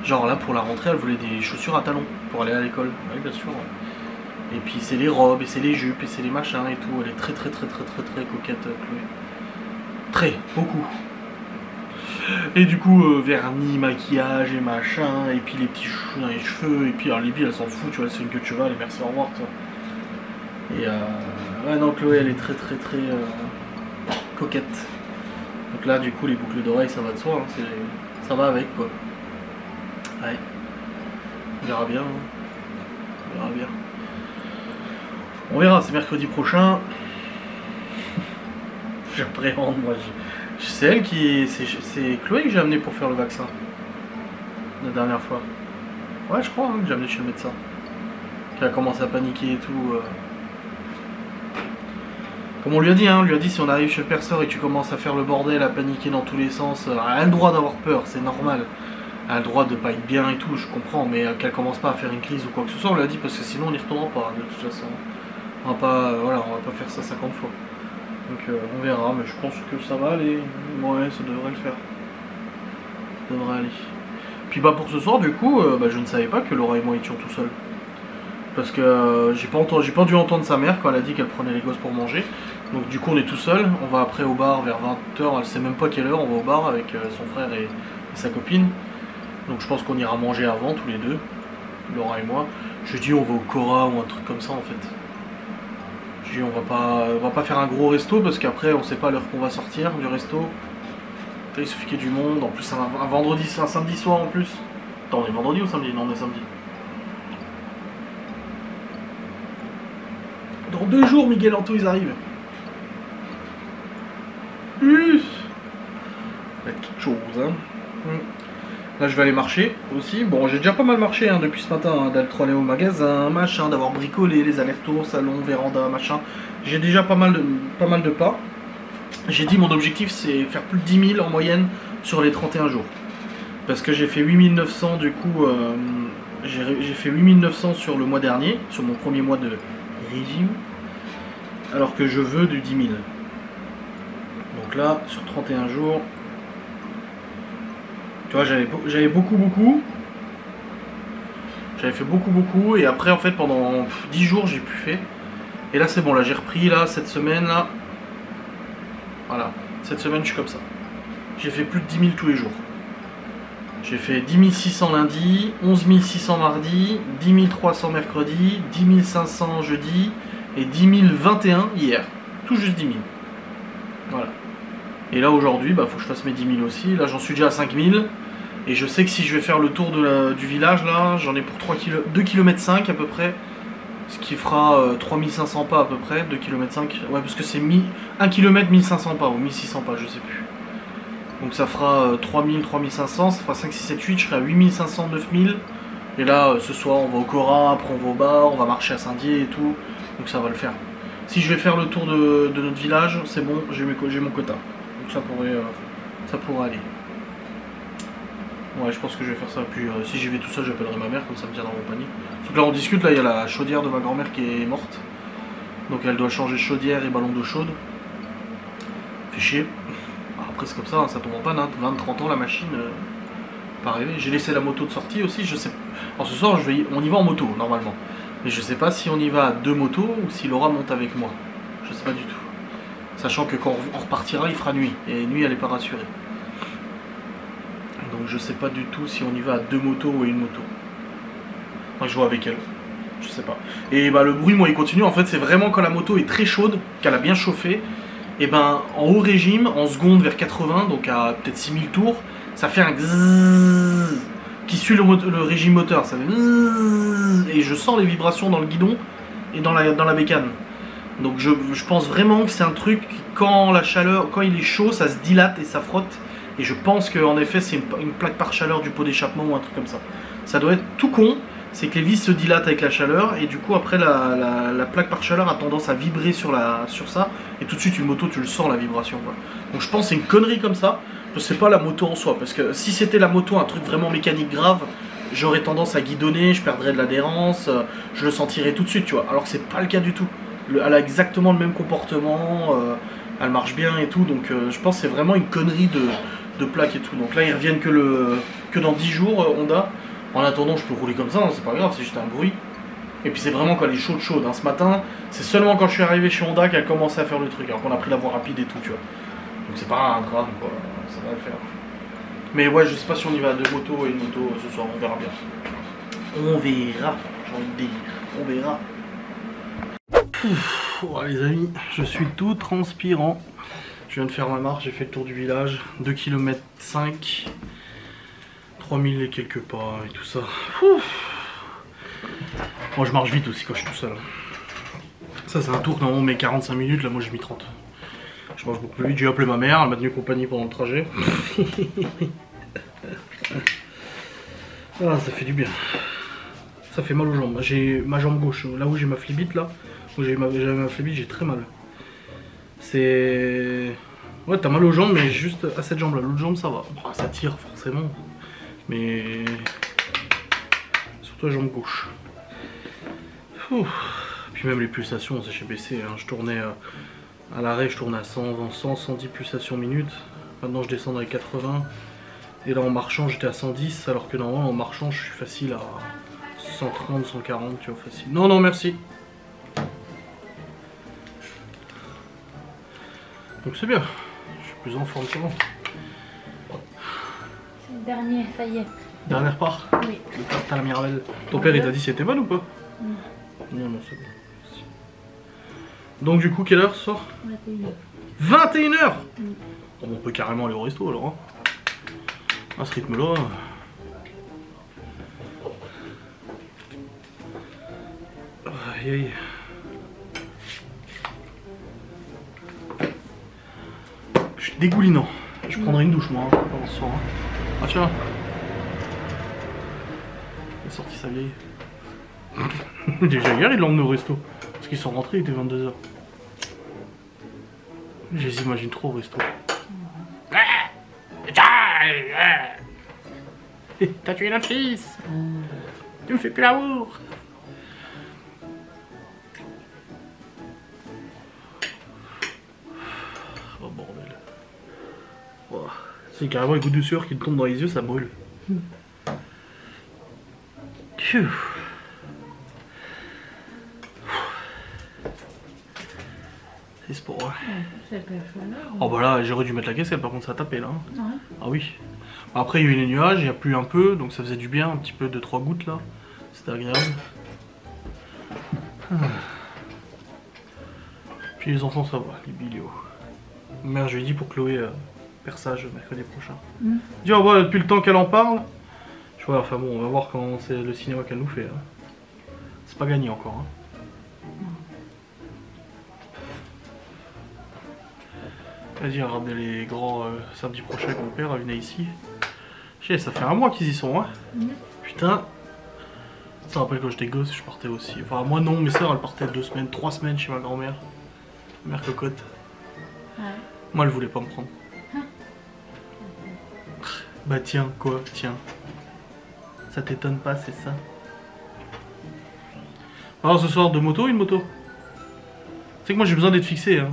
Genre là, pour la rentrée, elle voulait des chaussures à talons pour aller à l'école. Oui, bien sûr. Ouais. Et puis c'est les robes, et c'est les jupes, et c'est les machins et tout. Elle est très coquette, Chloé. Très, beaucoup. Et du coup, vernis, maquillage et machin, et puis les petits chouchous dans les cheveux, et puis alors Libby, elle s'en fout, tu vois, c'est une queue de cheval, et merci, au revoir, tu vois. Et ouais, non, Chloé, elle est très coquette. Donc là, du coup, les boucles d'oreilles, ça va de soi, hein, ça va avec, quoi. Ouais. On verra bien, hein. On verra bien. On verra, c'est mercredi prochain. J'appréhende, moi. C'est elle qui... C'est Chloé que j'ai amené pour faire le vaccin. La dernière fois. Ouais, je crois, hein, que j'ai amené chez le médecin. Qui a commencé à paniquer et tout. Comme on lui a dit, hein, on lui a dit si on arrive chez le perceur et que tu commences à faire le bordel, à paniquer dans tous les sens, elle a le droit d'avoir peur, c'est normal. Elle a le droit de pas être bien et tout, je comprends, mais qu'elle commence pas à faire une crise ou quoi que ce soit, on lui a dit parce que sinon on n'y retournera pas, de toute façon. On va pas, voilà, on va pas faire ça 50 fois. Donc on verra, mais je pense que ça va aller. Ouais, ça devrait le faire. Ça devrait aller. Puis bah pour ce soir, du coup, bah, je ne savais pas que Laura et moi étions tout seuls. Parce que j'ai pas dû entendre sa mère quand elle a dit qu'elle prenait les gosses pour manger. Donc du coup on est tout seul, on va après au bar vers 20h, elle sait même pas quelle heure, on va au bar avec son frère et sa copine. Donc je pense qu'on ira manger avant tous les deux, Laura et moi. Je dis on va au Cora ou un truc comme ça en fait. Je dis on va pas faire un gros resto parce qu'après on sait pas l'heure qu'on va sortir du resto. Il suffit qu'il y ait du monde, en plus un vendredi, c'est un samedi soir en plus. Attends, on est vendredi ou samedi? Non, on est samedi. Dans 2 jours, Miguel Anto, ils arrivent. Ça va être quelque chose, hein. Là, je vais aller marcher aussi. Bon, j'ai déjà pas mal marché hein, depuis ce matin, hein, d'être allé au magasin, machin, d'avoir bricolé les allers-retours, salon, véranda, machin. J'ai déjà pas mal de pas. J'ai dit mon objectif, c'est faire plus de 10 000 en moyenne sur les 31 jours. Parce que j'ai fait 8 900 du coup, j'ai fait 8 900 sur le mois dernier, sur mon premier mois de régime, alors que je veux du 10 000. Donc là, sur 31 jours, tu vois, j'avais beaucoup. J'avais fait beaucoup, et après, en fait, pendant 10 jours, j'ai plus fait. Et là, c'est bon, là, j'ai repris, là, cette semaine, là. Voilà, cette semaine, je suis comme ça. J'ai fait plus de 10 000 tous les jours. J'ai fait 10 600 lundi, 11 600 mardi, 10 300 mercredi, 10 500 jeudi et 10 021 hier. Tout juste 10 000. Voilà. Et là aujourd'hui, bah, faut que je fasse mes 10 000 aussi. Là j'en suis déjà à 5 000. Et je sais que si je vais faire le tour du village, là, j'en ai pour 2 km 5 à peu près. Ce qui fera 3500 pas à peu près, 2 km 5. Ouais, parce que c'est 1 km 1500 pas ou 1600 pas, je sais plus. Donc ça fera 3000, 3500, ça fera 5, 6, 7, 8, je serai à 8500, 9000. Et là, ce soir, on va au Cora, après on va au bar, on va marcher à Saint-Dié et tout. Donc ça va le faire. Si je vais faire le tour de notre village, c'est bon, j'ai mon quota. Donc ça pourrait aller. Ouais, je pense que je vais faire ça. Puis si j'y vais tout seul, j'appellerai ma mère, comme ça me tiendra mon panier. Donc là, on discute, là, il y a la chaudière de ma grand-mère qui est morte. Donc elle doit changer de chaudière et ballon d'eau chaude. Fait chier. Après c'est comme ça, hein, ça tombe en panne, hein, 20-30 ans la machine, pas arrivé. J'ai laissé la moto de sortie aussi, je sais. Alors ce soir on y va en moto normalement. Mais je sais pas si on y va à 2 motos ou si Laura monte avec moi. Je sais pas du tout. Sachant que quand on repartira il fera nuit. Et nuit elle est pas rassurée. Donc je sais pas du tout si on y va à 2 motos ou à 1 moto. Enfin, je vois avec elle. Je sais pas. Et bah le bruit moi il continue. En fait c'est vraiment quand la moto est très chaude, qu'elle a bien chauffé. Et ben en haut régime, en seconde vers 80, donc à peut-être 6000 tours, ça fait un gzzz qui suit le régime moteur. Ça fait gzzz, et je sens les vibrations dans le guidon et dans la bécane. Donc je pense vraiment que c'est un truc qui, quand il est chaud, ça se dilate et ça frotte. Et je pense qu'en effet c'est une plaque par chaleur du pot d'échappement ou un truc comme ça. Ça doit être tout con. C'est que les vis se dilatent avec la chaleur et du coup après la plaque par chaleur a tendance à vibrer sur ça et tout de suite une moto tu le sens la vibration quoi. Donc je pense que c'est une connerie comme ça, je sais pas la moto en soi parce que si c'était la moto un truc vraiment mécanique grave j'aurais tendance à guidonner, je perdrais de l'adhérence, je le sentirais tout de suite tu vois, alors que c'est pas le cas du tout. Elle a exactement le même comportement, elle marche bien et tout donc je pense que c'est vraiment une connerie de plaque et tout. Donc là ils reviennent que dans 10 jours Honda. En attendant, je peux rouler comme ça, hein, c'est pas grave, c'est juste un bruit. Et puis c'est vraiment quand elle est chaude. Hein. Ce matin, c'est seulement quand je suis arrivé chez Honda qu'elle commençait à faire le truc. Alors qu'on a pris la voie rapide et tout, tu vois. Donc c'est pas un drame, quoi. Ça va le faire. Mais ouais, je sais pas si on y va à 2 motos et 1 moto ce soir, on verra bien. On verra, j'ai envie de dire. On verra. Ouais, les amis, je suis tout transpirant. Je viens de faire ma marche, j'ai fait le tour du village. 2 km 5. 3000 et quelques pas et tout ça. Moi je marche vite aussi quand je suis tout seul. Ça c'est un tour que normalement on met 45 minutes, là moi j'ai mis 30. Je marche beaucoup plus vite, j'ai appelé ma mère, elle m'a tenu compagnie pendant le trajet. Ah ça fait du bien. Ça fait mal aux jambes. J'ai ma jambe gauche, là où j'ai ma flébite là, où j'avais ma flébite, j'ai très mal. C'est... Ouais t'as mal aux jambes mais juste à cette jambe là, l'autre jambe ça va. Bon, ça tire forcément. Mais surtout la jambe gauche. Puis même les pulsations, ça j'ai baissé. Hein. Je tournais à l'arrêt, je tournais à 100, 110 pulsations minutes. Maintenant je descends dans les 80. Et là en marchant j'étais à 110, alors que normalement en marchant je suis facile à 130, 140, tu vois, facile. Non, non, merci. Donc c'est bien. Je suis plus en forme qu'avant. Dernier, ça y est. Dernière part? Oui. Le tarte à la Mirabelle. Ton père il t'a dit c'était mal ou pas? Non, non, c'est bon. Donc du coup, quelle heure ce soir? 21h. 21h. Bon, on peut carrément aller au resto alors. Hein. À ce rythme-là. Aïe aïe. Je suis dégoulinant. Je prendrai une douche moi, hein, avant ce soir. Hein. Ah tiens. Il a sorti sa vieille. Déjà hier il l'a emmené au resto. Parce qu'ils sont rentrés, il était 22h. Je les imagine trop au resto. T'as tué notre fils. Tu me fais plus l'amour. Oh bordel. Oh. C'est carrément une goutte de sueur qui te tombe dans les yeux, ça brûle. Pfiou. C'est pour moi. Oh bah là, j'aurais dû mettre la casquette, par contre ça a tapé là. Ouais. Ah oui. Après il y a eu les nuages, il y a plu un peu, donc ça faisait du bien, un petit peu de 3 gouttes là. C'était agréable. Puis les enfants ça va, les bilios. Mère je lui ai dit pour Chloé perçage mercredi prochain. Dis oh bah depuis le temps qu'elle en parle. Je vois, enfin bon on va voir quand c'est le cinéma qu'elle nous fait. Hein. C'est pas gagné encore. Hein. Vas-y, regardez les grands samedi prochain avec mon père, à venir ici. Ça fait un mois qu'ils y sont, hein. Putain. Ça me rappelle quand j'étais gosse, je partais aussi. Enfin, moi non, mes soeurs elles partaient 2 semaines, 3 semaines chez ma grand-mère. Mère cocotte. Ouais. Moi, elle voulait pas me prendre. Bah tiens, quoi, tiens. Ça t'étonne pas, c'est ça. Alors ce soir, 2 motos, une moto. Tu sais que moi j'ai besoin d'être fixé, hein.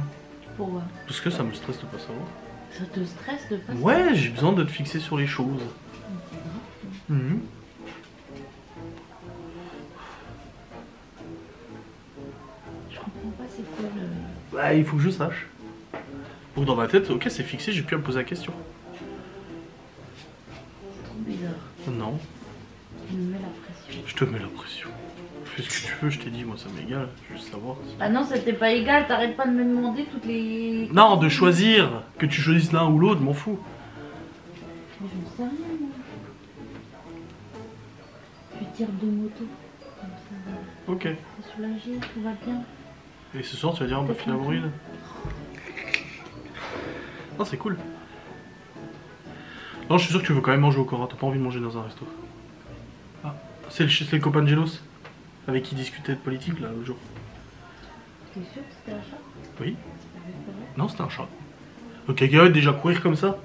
Pourquoi? Parce que ça me stresse de pas savoir. Ça te stresse de pas Ouais, j'ai besoin d'être fixé sur les choses. Mhm. Je comprends pas c'est quoi le... Bah, il faut que je sache. Pour que dans ma tête, ok, c'est fixé, j'ai pu me poser la question. C'est trop bizarre. Non, Tu me mets la pression. je te mets la pression. Fais ce que tu veux, je t'ai dit, moi ça m'égale, je veux juste savoir. Bah non, c'était pas égal, t'arrêtes pas de me demander toutes les... Non, de choisir, que tu choisisses l'un ou l'autre, m'en fous. Mais j'en sais rien, moi. Tu tires 2 motos. Comme ça, Ok. t'es soulagé, tout va bien. Et ce soir, tu vas dire, ma fille la brune. Non, c'est cool. Non, je suis sûr que tu veux quand même manger au Cora, t'as pas envie de manger dans un resto. Ah, c'est le copain de Gelos avec qui discutait de politique là l'autre jour. T'es sûr que c'était un chat? Oui. Avec quoi? Non, c'était un chat. Ok, Gaël, déjà courir comme ça.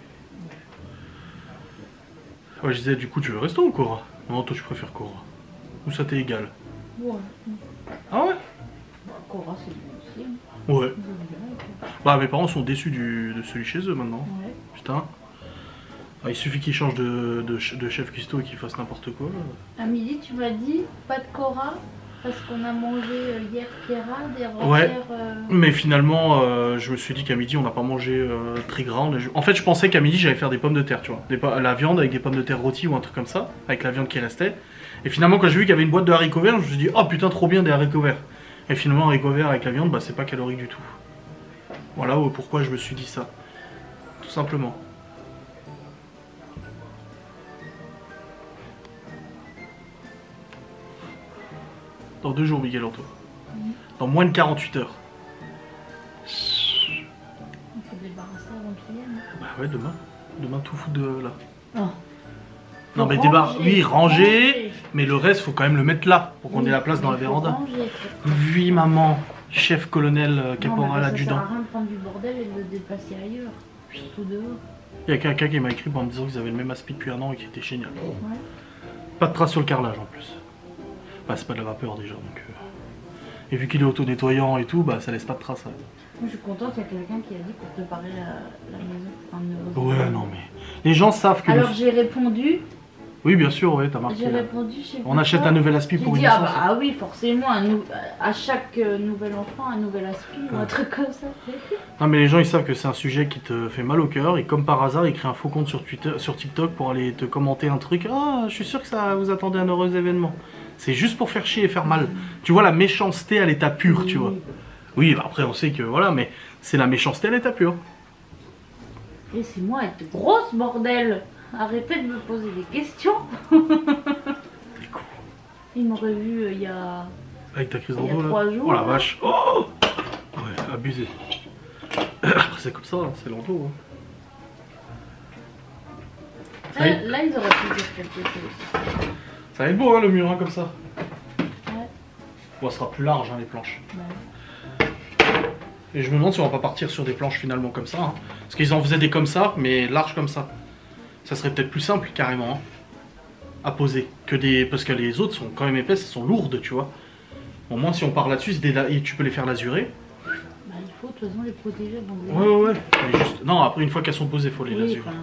Ouais, je disais, du coup, tu veux resto ou Cora? Non, toi, tu préfères Cora. Ou ça t'est égal? Ouais. Ah ouais? Bah, Cora, c'est bien aussi. Hein. Ouais. Vous aimez bien, ok. Bah, mes parents sont déçus de celui chez eux maintenant. Ouais. Putain. Ah, il suffit qu'ils changent de chef cuistot et qu'ils fassent n'importe quoi. À midi, tu m'as dit pas de Cora parce qu'on a mangé hier Pierra, des Ouais. rentières. Mais finalement, je me suis dit qu'à midi, on n'a pas mangé très gras. En fait, je pensais qu'à midi, j'allais faire des pommes de terre, tu vois. La viande avec des pommes de terre rôties ou un truc comme ça, avec la viande qui restait. Et finalement, quand j'ai vu qu'il y avait une boîte de haricots verts, je me suis dit, oh putain, trop bien des haricots verts. Et finalement, haricots verts avec la viande, bah, c'est pas calorique du tout. Voilà pourquoi je me suis dit ça. Tout simplement. Dans 2 jours, Miguel Anto. Dans moins de 48 heures. Il faut débarrasser avant qu'il vienne. Bah ouais, demain. Demain, tout fout de là. Oh. Non, mais Ranger, débarre. Oui, ranger. ranger. Mais le reste, faut quand même le mettre là. Pour qu'on Oui, ait la place dans la il faut véranda. ranger. Oui, maman. Chef, colonel, Non, caporal, mais adjudant. ça sert à rien de prendre du bordel et de le déplacer ailleurs. Surtout dehors. Il y a quelqu'un qui m'a écrit en me disant qu'ils avaient le même aspi depuis 1 an et qui était génial. Ouais. Pas de traces sur le carrelage en plus. Bah, c'est pas de la vapeur déjà donc. Et vu qu'il est auto-nettoyant et tout, bah ça laisse pas de traces. Ouais, Moi, je suis contente, il y a quelqu'un qui a dit pour préparer la maison. Enfin, ouais non mais. Les gens savent que. Alors j'ai répondu. Oui, bien sûr, ouais, t'as marqué. J'ai Là. répondu, je sais On pas achète quoi. un nouvel aspi J'ai pour une dit, naissance. ah oui, forcément, à chaque nouvel enfant, un nouvel aspi ou un truc comme ça. Non, mais les gens ils savent que c'est un sujet qui te fait mal au cœur et comme par hasard, ils créent un faux compte sur Twitter, sur TikTok pour aller te commenter un truc. Ah, je suis sûr que ça vous attendez un heureux événement. C'est juste pour faire chier et faire mal. Tu vois la méchanceté à l'état pur, tu vois. Oui, bah après on sait que voilà, mais c'est la méchanceté à l'état pur. Et c'est moi être grosse bordel. Arrêtez de me poser des questions. T'es con. Il m'aurait vu il y a... Avec ta crise Il y a d'endo là. 3 jours, Oh la là. vache. Oh ouais, abusé. Après c'est comme ça, hein, c'est l'endo. Hein. Après, là, ils auraient pu dire quelque chose. Ça va être beau, hein, le mur, hein, comme ça. Ouais. Bon, ça sera plus large, hein, les planches. Ouais. Et je me demande si on va pas partir sur des planches finalement comme ça. Hein. Parce qu'ils en faisaient des comme ça, mais larges comme ça. Ça serait peut-être plus simple, carrément, hein, à poser. Que des... Parce que les autres sont quand même épaisses, elles sont lourdes, tu vois. Au moins, si on part là-dessus, tu peux les faire lazurer. Bah, il faut de toute façon les protéger. Ouais. Mais juste... Non, après, une fois qu'elles sont posées, il faut les lazurer. Enfin...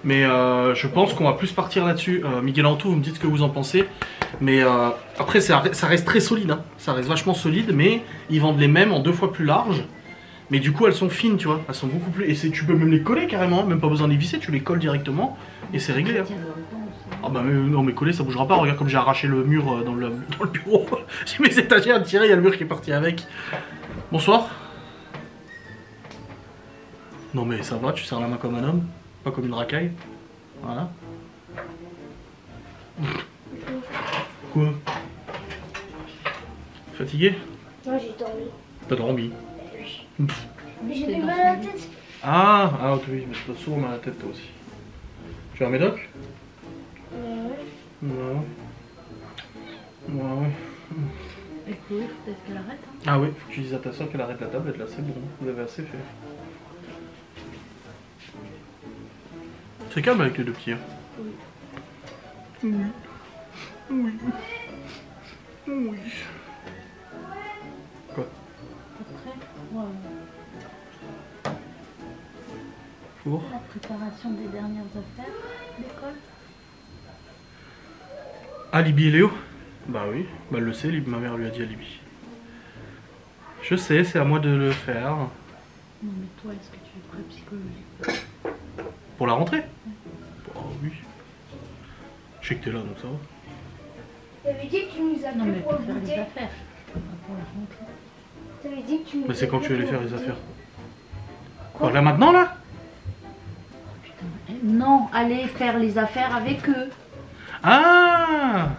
Mais je pense qu'on va plus partir là-dessus. Miguel Antou, vous me dites ce que vous en pensez. Mais après, ça reste très solide. Hein. Ça reste vachement solide, mais ils vendent les mêmes en 2 fois plus larges. Mais du coup, elles sont fines, tu vois. Elles sont beaucoup plus... Et tu peux même les coller carrément. Même pas besoin de les visser, tu les colles directement. Et c'est réglé. Hein. Ah bah non, mais coller, ça bougera pas. Regarde comme j'ai arraché le mur dans le bureau. J'ai mes étagères tirées, il y a le mur qui est parti avec. Bonsoir. Non mais ça va, tu serres la main comme un homme. Pas comme une racaille. Voilà. Quoi? Fatigué? Non, j'ai dormi. T'as dormi? J'ai eu mal à la tête. Ah oui, mais tu dois souvent mal à la tête toi aussi. Tu as un médoc? Ouais. Ouais. Et Chloé, peut-être qu'elle arrête. Hein. Ah oui, faut que tu dises à ta soeur qu'elle arrête la tablette là, c'est bon, vous avez assez fait. C'est calme avec les 2 petits. Hein. Oui. Quoi? Après, ouais. Pour? La préparation des dernières affaires d'école. Ah, Libye et Léo? Bah oui, bah elle le sait, ma mère lui a dit à Libye. Je sais, c'est à moi de le faire. Non mais toi, est-ce que tu es prêt psychologiquement? Pour la rentrée? Oh oui. Je sais que t'es là, donc ça va. T'avais dit que tu nous Non appelais mais pour pour le faire les goûter. affaires. Pas pour la rentrée. T'avais dit que tu nous Mais c'est quand tu veux appelais les faire pour les le affaires. goûter. Quoi, là maintenant là? Putain, non, allez faire les affaires avec eux. Ah!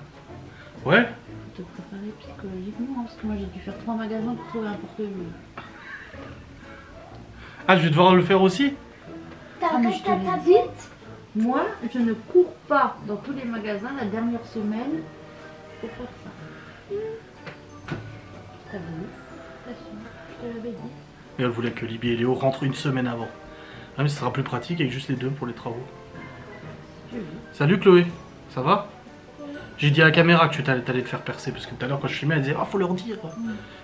Ouais. Faut te préparer psychologiquement, hein, parce que moi j'ai dû faire 3 magasins pour trouver un porte-jeu. Ah, je vais devoir le faire aussi? Ah, mais je te l'ai dit. Moi, je ne cours pas dans tous les magasins la dernière semaine pour faire ça. T'as voulu? T'as su? Je te l'avais dit. Et elle voulait que Libye et Léo rentrent une semaine avant. Ah, mais ce sera plus pratique avec juste les 2 pour les travaux. Tu veux. Salut Chloé, ça va? J'ai dit à la caméra que tu allais te faire percer parce que tout à l'heure quand je filmais elle disait ah faut leur dire.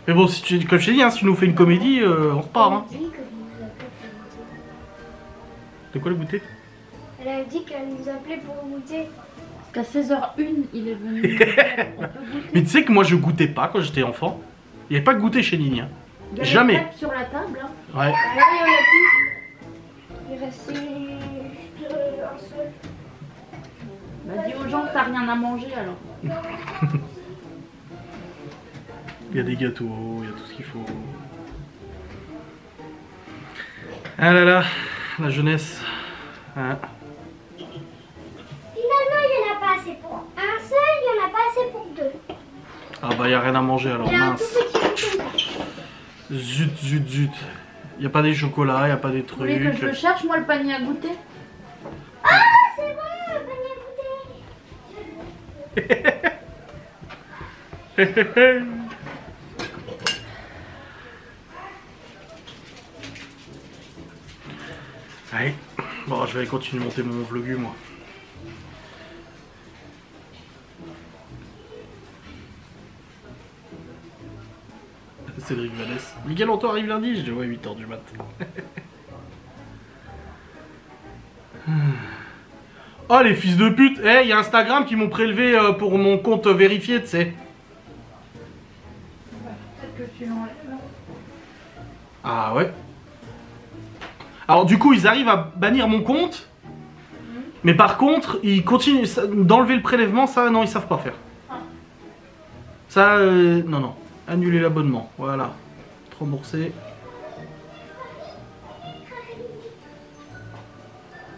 Mais bon, si comme je t'ai dit, hein, si tu nous fais une comédie, on repart. Hein. Elle a dit que vous appelez pour goûter. De quoi le goûter? Elle a dit qu'elle nous appelait pour goûter. Qu'à 16h01, il est venu. On peut goûter. Mais tu sais que moi je goûtais pas quand j'étais enfant. Il n'y avait pas de goûter chez Nini. Hein. Il y a des Jamais. crêpes sur la table. Hein. Ouais. Là, il y en a plus. Il restait juste un seul. Bah, dis aux gens que t'as rien à manger alors. Il y a des gâteaux, il y a tout ce qu'il faut. Ah là là, la jeunesse. Hein. Finalement, il n'y en a pas assez pour un seul, il n'y en a pas assez pour 2. Ah bah il y a rien à manger alors Il y a un mince. tout petit peu. Zut. Il y a pas des chocolats, il y a pas des Vous voulez que je le trucs. cherche moi le panier à goûter? Ah, c'est bon, le panier à goûter. Allez, bon je vais continuer de monter mon vlogu moi. Cédric Vallès. Miguel Anto arrive lundi, je dis ouais 8h du mat. Oh les fils de pute, il y a Instagram qui m'ont prélevé pour mon compte vérifié, tu sais. Peut-être que tu l'enlèves. Ah ouais. Alors du coup ils arrivent à bannir mon compte. Mais par contre, ils continuent d'enlever le prélèvement, ça non ils savent pas faire. Ça, non. Annuler l'abonnement, voilà. Rembourser.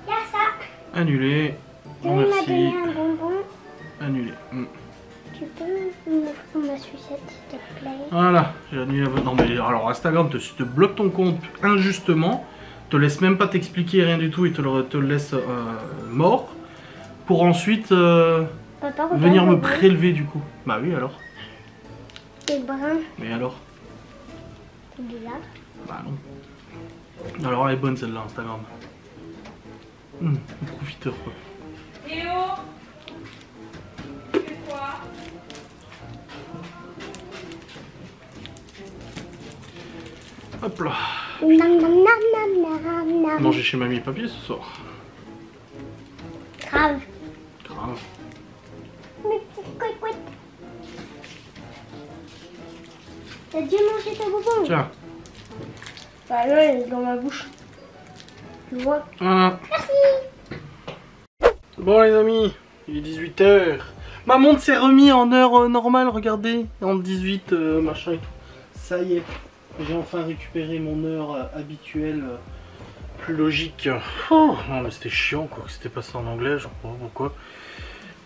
Il y a ça. Annuler. Tu m'as Merci. donné un bonbon. Annuler. Tu peux m'ouvrir ma sucette, s'il te plaît? Voilà, j'ai annulé l'abonnement. Non mais alors Instagram te bloque ton compte injustement, te laisse même pas t'expliquer rien du tout et te le laisse mort. pour ensuite Papa, venir me regarde, prélever du coup. Bah oui alors. c'est brun. Mais alors? Celui-là. Bah non. Alors elle est bonne celle-là, Instagram. Profiteur quoi. Théo, tu fais quoi? Hop là. Nam, nam, nam, nam, nam, nam. Manger chez mamie et papy ce soir. Grave. Grave. Mais couette, couette. T'as dû manger ta bonbon. Tiens. Bah là, il est dans ma bouche. Tu vois? Voilà. Bon les amis, il est 18h. Ma montre s'est remis en heure normale, regardez. En 18 machin et tout. Ça y est. J'ai enfin récupéré mon heure habituelle, plus logique. Oh, non mais c'était chiant quoi, que c'était passé en anglais, je sais pas pourquoi.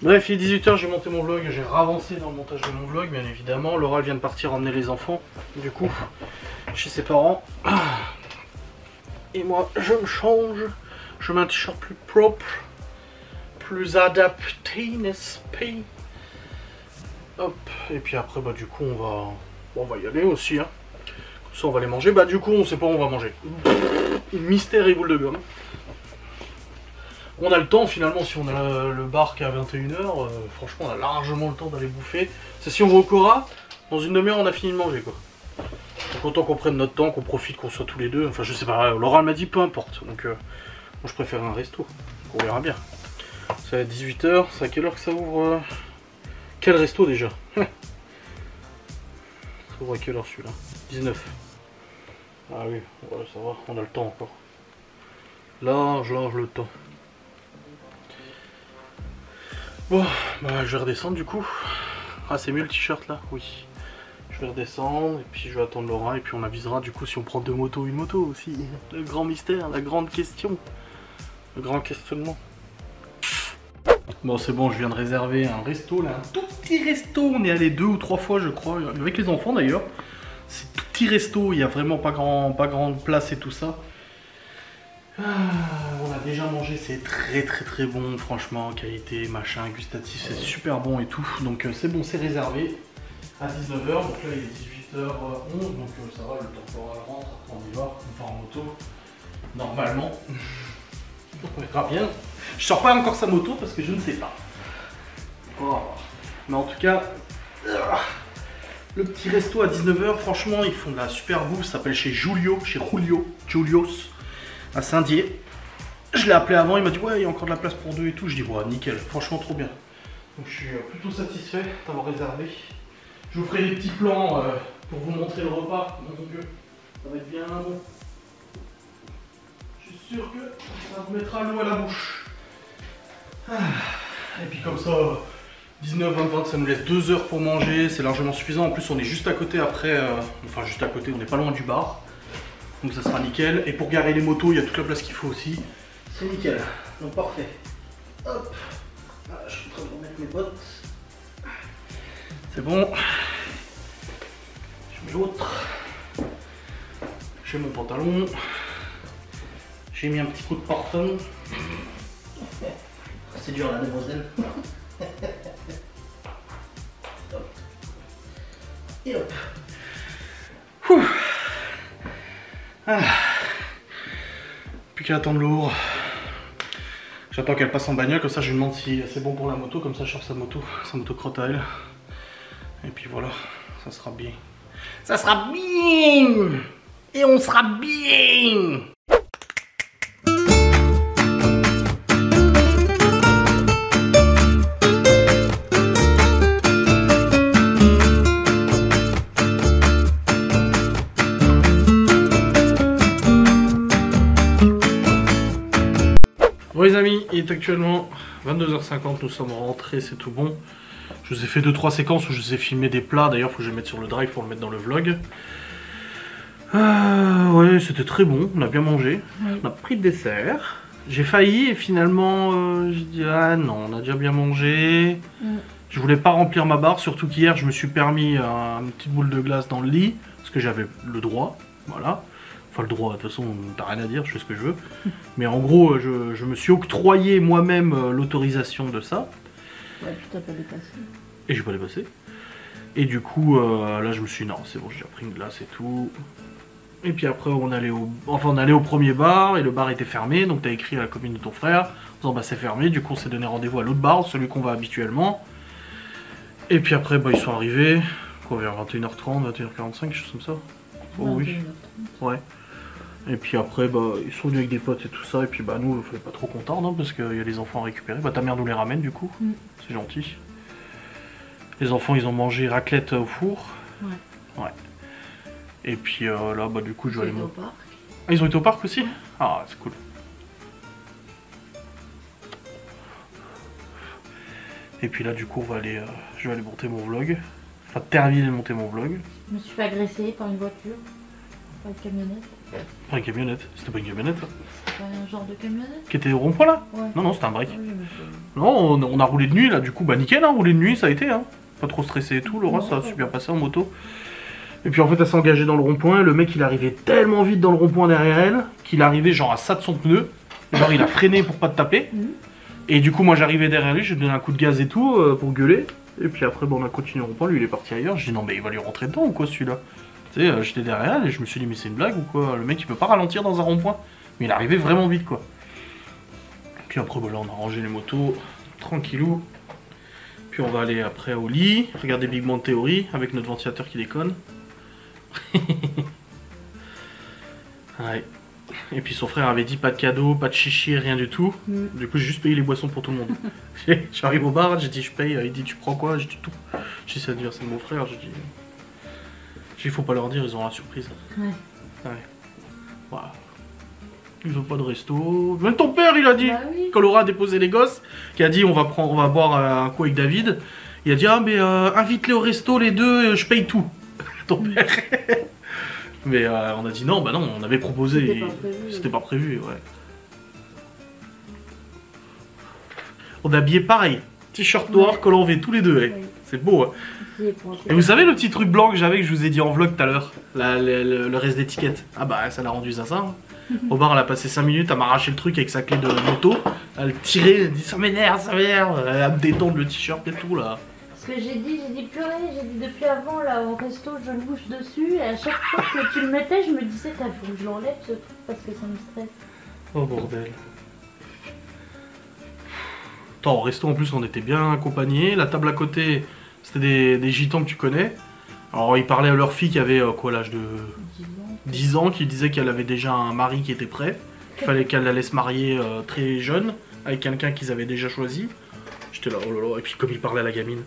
Bref, il est 18h, j'ai monté mon vlog, j'ai ravancé dans le montage de mon vlog, bien évidemment. Laura vient de partir emmener les enfants, du coup, chez ses parents. Et moi, je me change, je mets un t-shirt plus propre, plus adapté, n'est-ce pas? Hop, et puis après, bah du coup, on va y aller aussi, hein. Ça on va les manger, bah du coup on sait pas où on va manger. Mystère et boule de gomme. On a le temps finalement, si on a le bar qui est à 21h, franchement on a largement le temps d'aller bouffer. C'est si on va au Cora, dans une demi-heure on a fini de manger quoi. Donc autant qu'on prenne notre temps, qu'on profite, qu'on soit tous les deux, enfin je sais pas, Laura m'a dit peu importe. Donc moi je préfère un resto, on verra bien. Ça va être 18h, c'est à quelle heure que ça ouvre Quel resto déjà? Ça ouvre à quelle heure celui-là? 19. Ah oui, ouais, ça va, on a le temps encore. Large le temps. Bon, bah je vais redescendre du coup. Ah c'est mieux le t-shirt là? Oui. Je vais redescendre et puis je vais attendre Laura et puis on avisera du coup si on prend deux motos ou une moto aussi. Le grand mystère, la grande question. Le grand questionnement. Bon c'est bon, je viens de réserver un resto là, un tout petit resto. On est allé 2 ou 3 fois je crois, avec les enfants d'ailleurs. C'est tout petit resto, il n'y a vraiment pas grande place et tout ça. Ah, on a déjà mangé, c'est très bon, franchement, qualité, machin, gustatif, c'est super bon et tout. Donc c'est bon, c'est réservé à 19h, donc là il est 18h11, donc ça va, le temporal rentre, on y va, on part en moto, normalement. On verra bien. Je sors pas encore sa moto parce que je ne sais pas. Oh. Mais en tout cas... Le petit resto à 19h, franchement, ils font de la super bouffe. Ça s'appelle chez Julios, à Saint-Dié. Je l'ai appelé avant, il m'a dit ouais, il y a encore de la place pour deux et tout. Je dis ouais, nickel, franchement, trop bien. Donc je suis plutôt satisfait d'avoir réservé. Je vous ferai des petits plans pour vous montrer le repas. Mon Dieu, ça va être bien bon. Je suis sûr que ça vous mettra l'eau à la bouche. Et puis comme ça. 19-20, ça nous laisse 2 heures pour manger, c'est largement suffisant. En plus, on est juste à côté après, enfin juste à côté, on n'est pas loin du bar. Donc ça sera nickel. Et pour garer les motos, il y a toute la place qu'il faut aussi. C'est nickel, donc parfait. Hop, voilà, je suis en train de remettre mes bottes. C'est bon. Je mets l'autre. J'ai mon pantalon. J'ai mis un petit coup de parfum. C'est dur la demoiselle. Et hop. Ah. Plus qu'à attendre Lourd. J'attends qu'elle passe en bagnole, comme ça je lui demande si c'est bon pour la moto, comme ça je sors sa moto crotte à elle. Et puis voilà, ça sera bien. Ça sera bien. Et on sera bien. Bon les amis, il est actuellement 22h50, nous sommes rentrés, c'est tout bon. Je vous ai fait 2-3 séquences où je vous ai filmé des plats, d'ailleurs il faut que je le mette sur le drive pour le mettre dans le vlog. Ouais, c'était très bon, on a bien mangé, on a pris le dessert. J'ai failli et finalement j'ai dit ah non, on a déjà bien mangé. Je voulais pas remplir ma barre, surtout qu'hier je me suis permis une petite boule de glace dans le lit, parce que j'avais le droit, voilà. Enfin le droit, de toute façon t'as rien à dire, je fais ce que je veux. Mais en gros je me suis octroyé moi-même l'autorisation de ça. Ouais, tu t'as pas dépassé. Et j'ai pas dépassé. Et du coup là je me suis dit non c'est bon, j'ai pris une glace et tout. Et puis après on allait au premier bar et le bar était fermé, donc t'as écrit à la copine de ton frère en disant bah c'est fermé, du coup on s'est donné rendez-vous à l'autre bar, celui qu'on va habituellement. Et puis après bah ils sont arrivés, quoi, vers 21h30, 21h45, quelque chose comme ça. Oh oui. Ouais. Et puis après bah ils sont venus avec des potes et tout ça, et puis bah nous on fait pas trop contents non, parce qu'il y a les enfants à récupérer, bah ta mère nous les ramène du coup, c'est gentil. Les enfants ils ont mangé raclette au four. Ouais. Et puis là bah du coup je vais aller au parc. Ah, ils ont été au parc aussi? Ah c'est cool. Et puis là du coup je vais aller monter mon vlog. Enfin terminer de monter mon vlog. Je me suis fait agresser par une voiture. Par une camionnette. Par une camionnette? C'était pas une camionnette? C'était un genre de camionnette? Qui était au rond-point là? Ouais. Non c'était un break. Oui, Non on a roulé de nuit là du coup, bah nickel hein, rouler de nuit ça a été hein. Pas trop stressé et tout, Laura ça a super passé en moto. Et puis en fait elle s'est engagée dans le rond-point, le mec il arrivait tellement vite dans le rond-point derrière elle, qu'il arrivait genre à ça de son pneu, genre il a freiné pour pas te taper. Et du coup moi j'arrivais derrière lui, j'ai donné un coup de gaz et tout pour gueuler. Et puis après bon, on a continué le rond-point, lui il est parti ailleurs, j'ai dit non mais il va lui rentrer dedans ou quoi celui-là. Tu sais, j'étais derrière elle et je me suis dit mais c'est une blague ou quoi, le mec il peut pas ralentir dans un rond-point. Mais il arrivait vraiment vite quoi. Puis après bon, là on a rangé les motos, tranquillou. Puis on va aller après au lit, regarder Big Bang Theory avec notre ventilateur qui déconne. Ouais. Et puis son frère avait dit pas de cadeau, pas de chichi, rien du tout. Du coup j'ai juste payé les boissons pour tout le monde. J'arrive au bar, j'ai dit je paye, il dit tu prends quoi? J'ai dit tout. J'ai dit c'est l'anniversaire de mon frère, j'ai dit faut pas leur dire, ils auront la surprise. Ouais. Voilà. Ils ont pas de resto. Même ton père il a dit, oui. Quand Laura a déposé les gosses, qui a dit on va boire un coup avec David. Il a dit ah mais invite-les au resto les deux, je paye tout. Ton père. Mais on a dit non, bah non, on avait proposé. C'était pas prévu, ouais. On a habillé pareil. T-shirt noir, col en V, tous les deux, ouais. C'est beau, hein. Et vous savez le petit truc blanc que j'avais, que je vous ai dit en vlog tout à l'heure, le reste d'étiquette. Ah bah ça l'a rendu ça. Hein. Au bar elle a passé 5 minutes à m'arracher le truc avec sa clé de moto. Elle tirait, elle dit ça m'énerve, elle a me détendre le t-shirt et tout là. Ce que j'ai dit purée, j'ai dit depuis avant là au resto je le bouge dessus et à chaque fois que tu le mettais je me disais t'as vu que je l'enlève ce truc parce que ça me stresse. Oh bordel. Attends, au resto en plus on était bien accompagnés, la table à côté c'était des gitans que tu connais. Alors ils parlaient à leur fille qui avait quoi l'âge de 10 ans, qui disait qu'elle avait déjà un mari qui était prêt, qu'il fallait qu'elle allait se marier très jeune avec quelqu'un qu'ils avaient déjà choisi. J'étais là, oh là là, et puis comme il parlait à la gamine.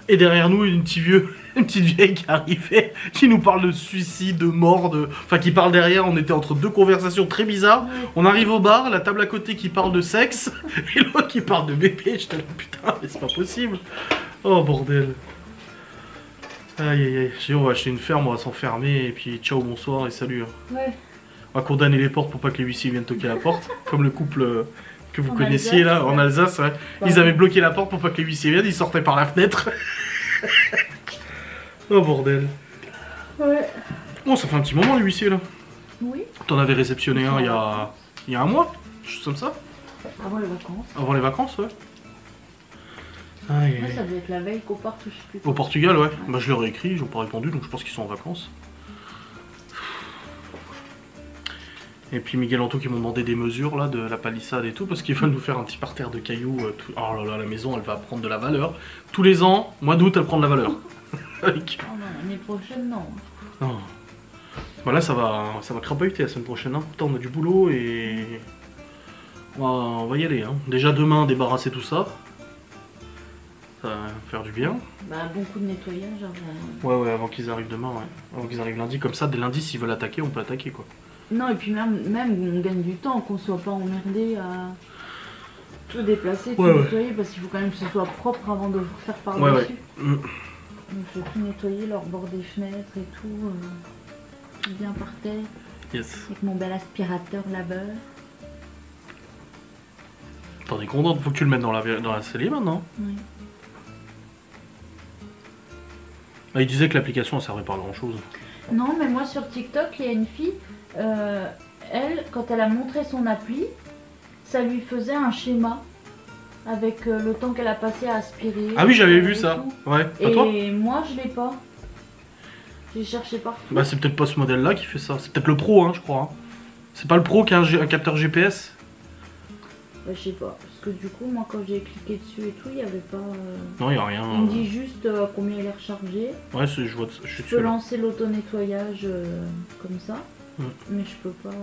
Et derrière nous, une petite vieille qui arrivait, qui nous parle de suicide, de mort, enfin qui parle derrière, on était entre deux conversations très bizarres. On arrive au bar, la table à côté qui parle de sexe, et l'autre qui parle de bébé, j'étais là, putain, mais c'est pas possible. Oh bordel. Aïe aïe aïe, j'ai dit on va acheter une ferme, on va s'enfermer, et puis ciao, bonsoir et salut. Ouais. On va condamner les portes pour pas que les huissiers viennent toquer à la porte, comme le couple... que vous connaissiez là, en Alsace, ouais. Ils avaient bloqué la porte pour pas que les huissiers viennent, ils sortaient par la fenêtre. Oh bordel. Ouais. Bon, ça fait un petit moment les huissiers là. Oui. T'en avais réceptionné un il y a un mois, chose comme ça. Avant les vacances. Avant les vacances, ouais. Aïe, ouais, ça devait être la veille qu'au Portugal, je sais plus. Au Portugal, ouais. Bah je leur ai écrit, ils ont pas répondu, donc je pense qu'ils sont en vacances. Et puis Miguel Anto qui m'ont demandé des mesures là de la palissade et tout parce qu'ils veulent nous faire un petit parterre de cailloux. Oh là là, la maison elle va prendre de la valeur. Tous les ans, mois d'août elle prend de la valeur. Oh non, l'année prochaine non. Non. Bah là ça va crapahuter la semaine prochaine. Hein. Putain on a du boulot et on va y aller. Hein. Déjà demain débarrasser tout ça. Ça va faire du bien. Bah bon coup de nettoyage avant. Ouais avant qu'ils arrivent demain, ouais. Avant qu'ils arrivent lundi. Comme ça dès lundi s'ils veulent attaquer on peut attaquer quoi. Non, et puis même on gagne du temps, qu'on soit pas emmerdé à tout déplacer, tout nettoyer, parce qu'il faut quand même que ce soit propre avant de faire par-dessus. Donc je vais tout nettoyer, leur bord des fenêtres et tout, bien par terre. Yes. Avec mon bel aspirateur laveur. T'en es contente, faut que tu le mettes dans la cellier maintenant. Oui. Ah, il disait que l'application ne servait pas à grand chose. Non, mais moi sur TikTok, il y a une fille, elle, quand elle a montré son appli, ça lui faisait un schéma avec le temps qu'elle a passé à aspirer. Ah oui, j'avais vu et ça. tout. Ouais, pas toi? Et moi, je l'ai pas. J'ai cherché partout. Bah c'est peut-être pas ce modèle-là qui fait ça. C'est peut-être le Pro, hein, je crois. Hein. C'est pas le Pro qui a un capteur GPS? Bah, je sais pas. Parce que du coup, moi, quand j'ai cliqué dessus et tout, il n'y avait pas... Non, il y a rien. Il me dit juste combien il est rechargé. Ouais, je vois, je suis Je peux dessus. Là. lancer l'auto-nettoyage comme ça. Mais je peux pas...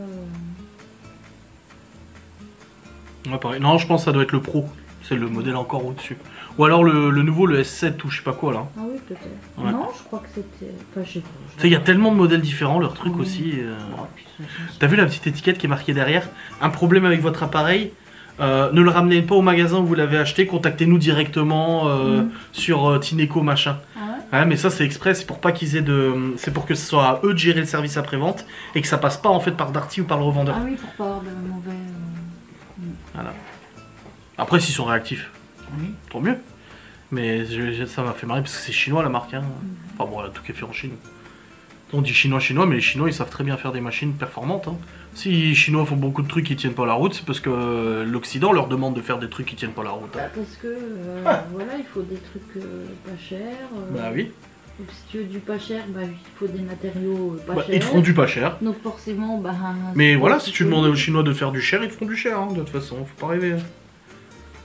Ouais, pareil. Non, je pense que ça doit être le Pro. C'est le modèle encore au-dessus. Ou alors le nouveau, le S7 ou je sais pas quoi là. Ah oui, peut-être. Ouais. Non, je crois que c'était... Enfin, je sais pas. Tu sais, il y a tellement de modèles différents, leur truc Oui. aussi. Oh, puis ça, T'as vu la petite étiquette qui est marquée derrière? Un problème avec votre appareil, ne le ramenez pas au magasin où vous l'avez acheté, contactez-nous directement sur Tineco machin. Ah ouais? Ouais, mais ça c'est exprès, c'est pour pas qu'ils aient de... C'est pour que ce soit à eux de gérer le service après-vente et que ça passe pas en fait par Darty ou par le revendeur. Ah oui, pour pas avoir de mauvais... Voilà. Après s'ils sont réactifs, Oui. tant mieux. Mais ça m'a fait marrer parce que c'est chinois la marque. Hein. Enfin bon, tout est fait en Chine. On dit chinois, mais les Chinois ils savent très bien faire des machines performantes. Hein. Si les Chinois font beaucoup de trucs qui tiennent pas la route, c'est parce que l'Occident leur demande de faire des trucs qui tiennent pas la route. Hein. Bah, parce que, voilà, il faut des trucs pas chers. Bah oui. Donc si tu veux du pas cher, bah, il faut des matériaux pas Bah, chers. ils te feront du pas cher. Donc forcément, bah... Mais c'est voilà, pas si tu demandes aux Chinois de faire du cher, ils te feront du cher, hein, de toute façon, faut pas rêver. Hein.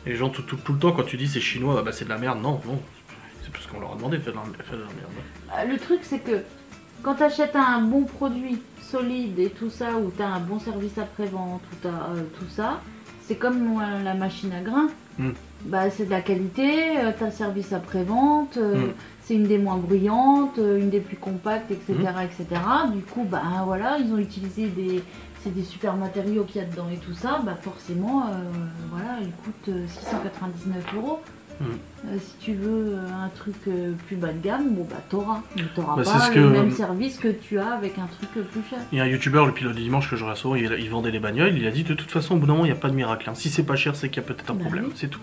Les gens, tout le temps, quand tu dis c'est chinois, bah c'est de la merde, non, c'est parce qu'on leur a demandé de faire de la merde. Le truc, c'est que quand tu achètes un bon produit solide et tout ça, ou tu as un bon service après-vente, ou tu as tout ça, c'est comme la machine à grains. Bah, c'est de la qualité, tu as le service après-vente, c'est une des moins bruyantes, une des plus compactes, etc. etc. Du coup, bah voilà, ils ont utilisé c'est des super matériaux qu'il y a dedans et tout ça, bah forcément, voilà, ils coûtent 699 €. Si tu veux un truc plus bas de gamme, bon bah t'auras. Mais t'auras Bah, pas le même service que tu as avec un truc plus cher. Il y a un youtubeur, le pilote du dimanche que je reçois, il vendait des bagnoles, il a dit de toute façon au bout d'un moment il n'y a pas de miracle. Hein. Si c'est pas cher, c'est qu'il y a peut-être un problème, oui. c'est tout.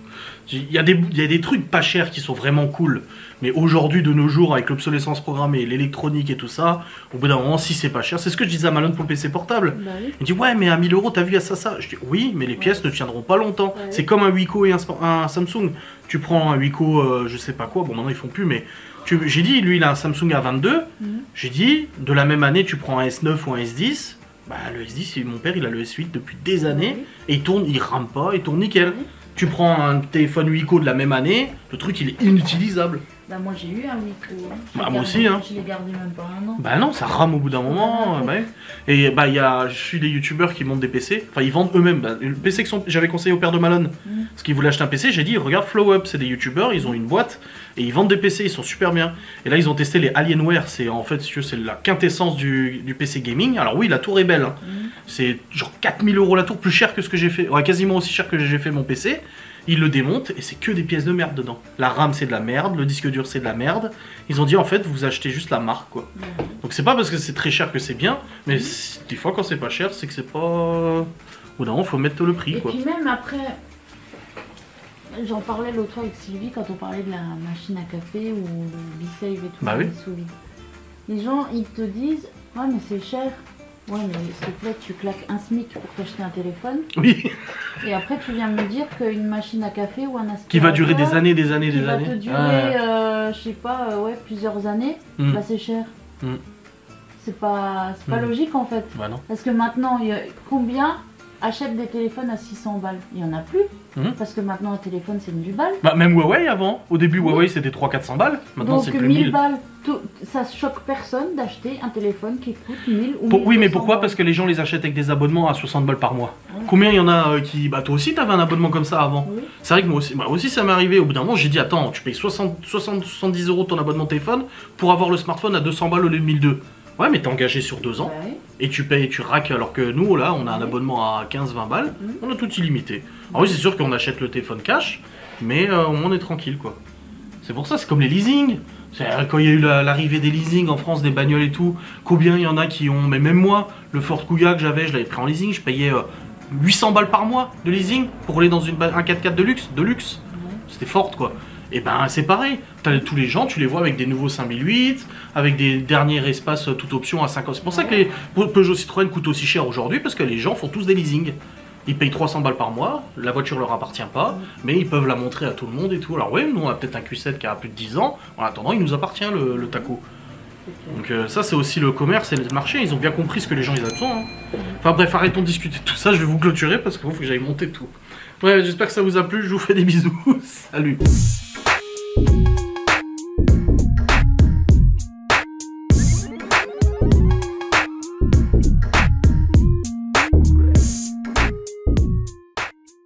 Il y a des trucs pas chers qui sont vraiment cool, mais aujourd'hui de nos jours avec l'obsolescence programmée, l'électronique et tout ça, au bout d'un moment si c'est pas cher, c'est ce que je disais à Malone pour le PC portable. Bah oui. Il me dit ouais mais à 1000 € t'as vu à ça. Je dis oui mais les pièces ne tiendront pas longtemps. Ouais. C'est comme un Wiko et un Samsung. Tu prends un Wiko je sais pas quoi, bon maintenant ils font plus mais j'ai dit lui il a un Samsung A22. J'ai dit de la même année tu prends un S9 ou un S10. Bah le S10 mon père il a le S8 depuis des années et il rame pas, il tourne nickel. Tu prends un téléphone Wiko de la même année, le truc il est inutilisable. Bah moi j'ai eu un Wiko. Bah moi aussi hein. Je l'ai gardé même pas un an. Bah non, ça rame au bout d'un moment. Bah, et bah je suis des youtubeurs qui montent des PC, enfin ils vendent eux-mêmes. Bah, le PC que j'avais conseillé au père de Malone, parce qu'il voulait acheter un PC, j'ai dit regarde Flow Up, c'est des youtubeurs, ils ont une boîte et ils vendent des PC, ils sont super bien. Et là ils ont testé les Alienware, c'est en fait c'est la quintessence du PC gaming. Alors oui la tour est belle, hein. C'est genre 4000 € la tour, plus cher que ce que j'ai fait, ouais, quasiment aussi cher que j'ai fait mon PC. Ils le démontent et c'est que des pièces de merde dedans. La RAM c'est de la merde, le disque dur c'est de la merde. Ils ont dit en fait vous achetez juste la marque quoi. Donc c'est pas parce que c'est très cher que c'est bien, mais des fois quand c'est pas cher c'est que c'est pas... Ou non, faut mettre le prix Et quoi. puis même après, j'en parlais l'autre fois avec Sylvie quand on parlait de la machine à café ou le B-Save et tout, Bah oui. les sous-vide. Les gens ils te disent ouais mais c'est cher. Ouais mais s'il te plaît tu claques un SMIC pour t'acheter un téléphone. Oui, Et après tu viens me dire qu'une machine à café ou un aspirateur qui va durer des années, qui va te durer, Ah. je sais pas, plusieurs années, Mm. bah c'est cher. Mm. C'est pas logique en fait. Bah non. Parce que maintenant, combien achètent des téléphones à 600 balles? Il y en a plus. Parce que maintenant un téléphone c'est 1000 balles. Bah même Huawei avant, au début Huawei c'était 300-400 balles, maintenant c'est Donc plus 1000 1000. balles, ça choque personne d'acheter un téléphone qui coûte 1000 ou 1200 Oui mais pourquoi? balles. Parce que les gens les achètent avec des abonnements à 60 balles par mois. Combien il y en a qui... Bah toi aussi t'avais un abonnement comme ça avant. Oui. C'est vrai que moi aussi ça m'est arrivé, au bout d'un moment j'ai dit attends tu payes 70 € ton abonnement téléphone pour avoir le smartphone à 200 balles au lieu de 1002. Ouais mais t'es engagé sur 2 ans. Bah oui. Et tu payes, tu raques, alors que nous, là, on a un abonnement à 15-20 balles, on a tout illimité. Alors oui, c'est sûr qu'on achète le téléphone cash, mais au moins on est tranquille, quoi. C'est pour ça, c'est comme les leasing. Quand il y a eu l'arrivée des leasing en France, des bagnoles et tout, combien il y en a qui ont... Mais même moi, le Ford Kuga que j'avais, je l'avais pris en leasing, je payais 800 balles par mois de leasing pour aller dans un 4x4 de luxe. C'était Ford, quoi. Et ben c'est pareil, tous les gens, tu les vois avec des nouveaux 5008, avec des derniers espaces toute option à 50. C'est pour ça que les Peugeot Citroën coûtent aussi cher aujourd'hui, parce que les gens font tous des leasing. Ils payent 300 balles par mois, la voiture leur appartient pas, mais ils peuvent la montrer à tout le monde et tout. Alors oui, nous on a peut-être un Q7 qui a plus de 10 ans, en attendant il nous appartient le taco. Donc ça c'est aussi le commerce et le marché, ils ont bien compris ce que les gens ils attendent. Hein. Enfin bref, arrêtons de discuter de tout ça, je vais vous clôturer parce qu'il faut que j'aille monter tout. Bref, j'espère que ça vous a plu, je vous fais des bisous, salut.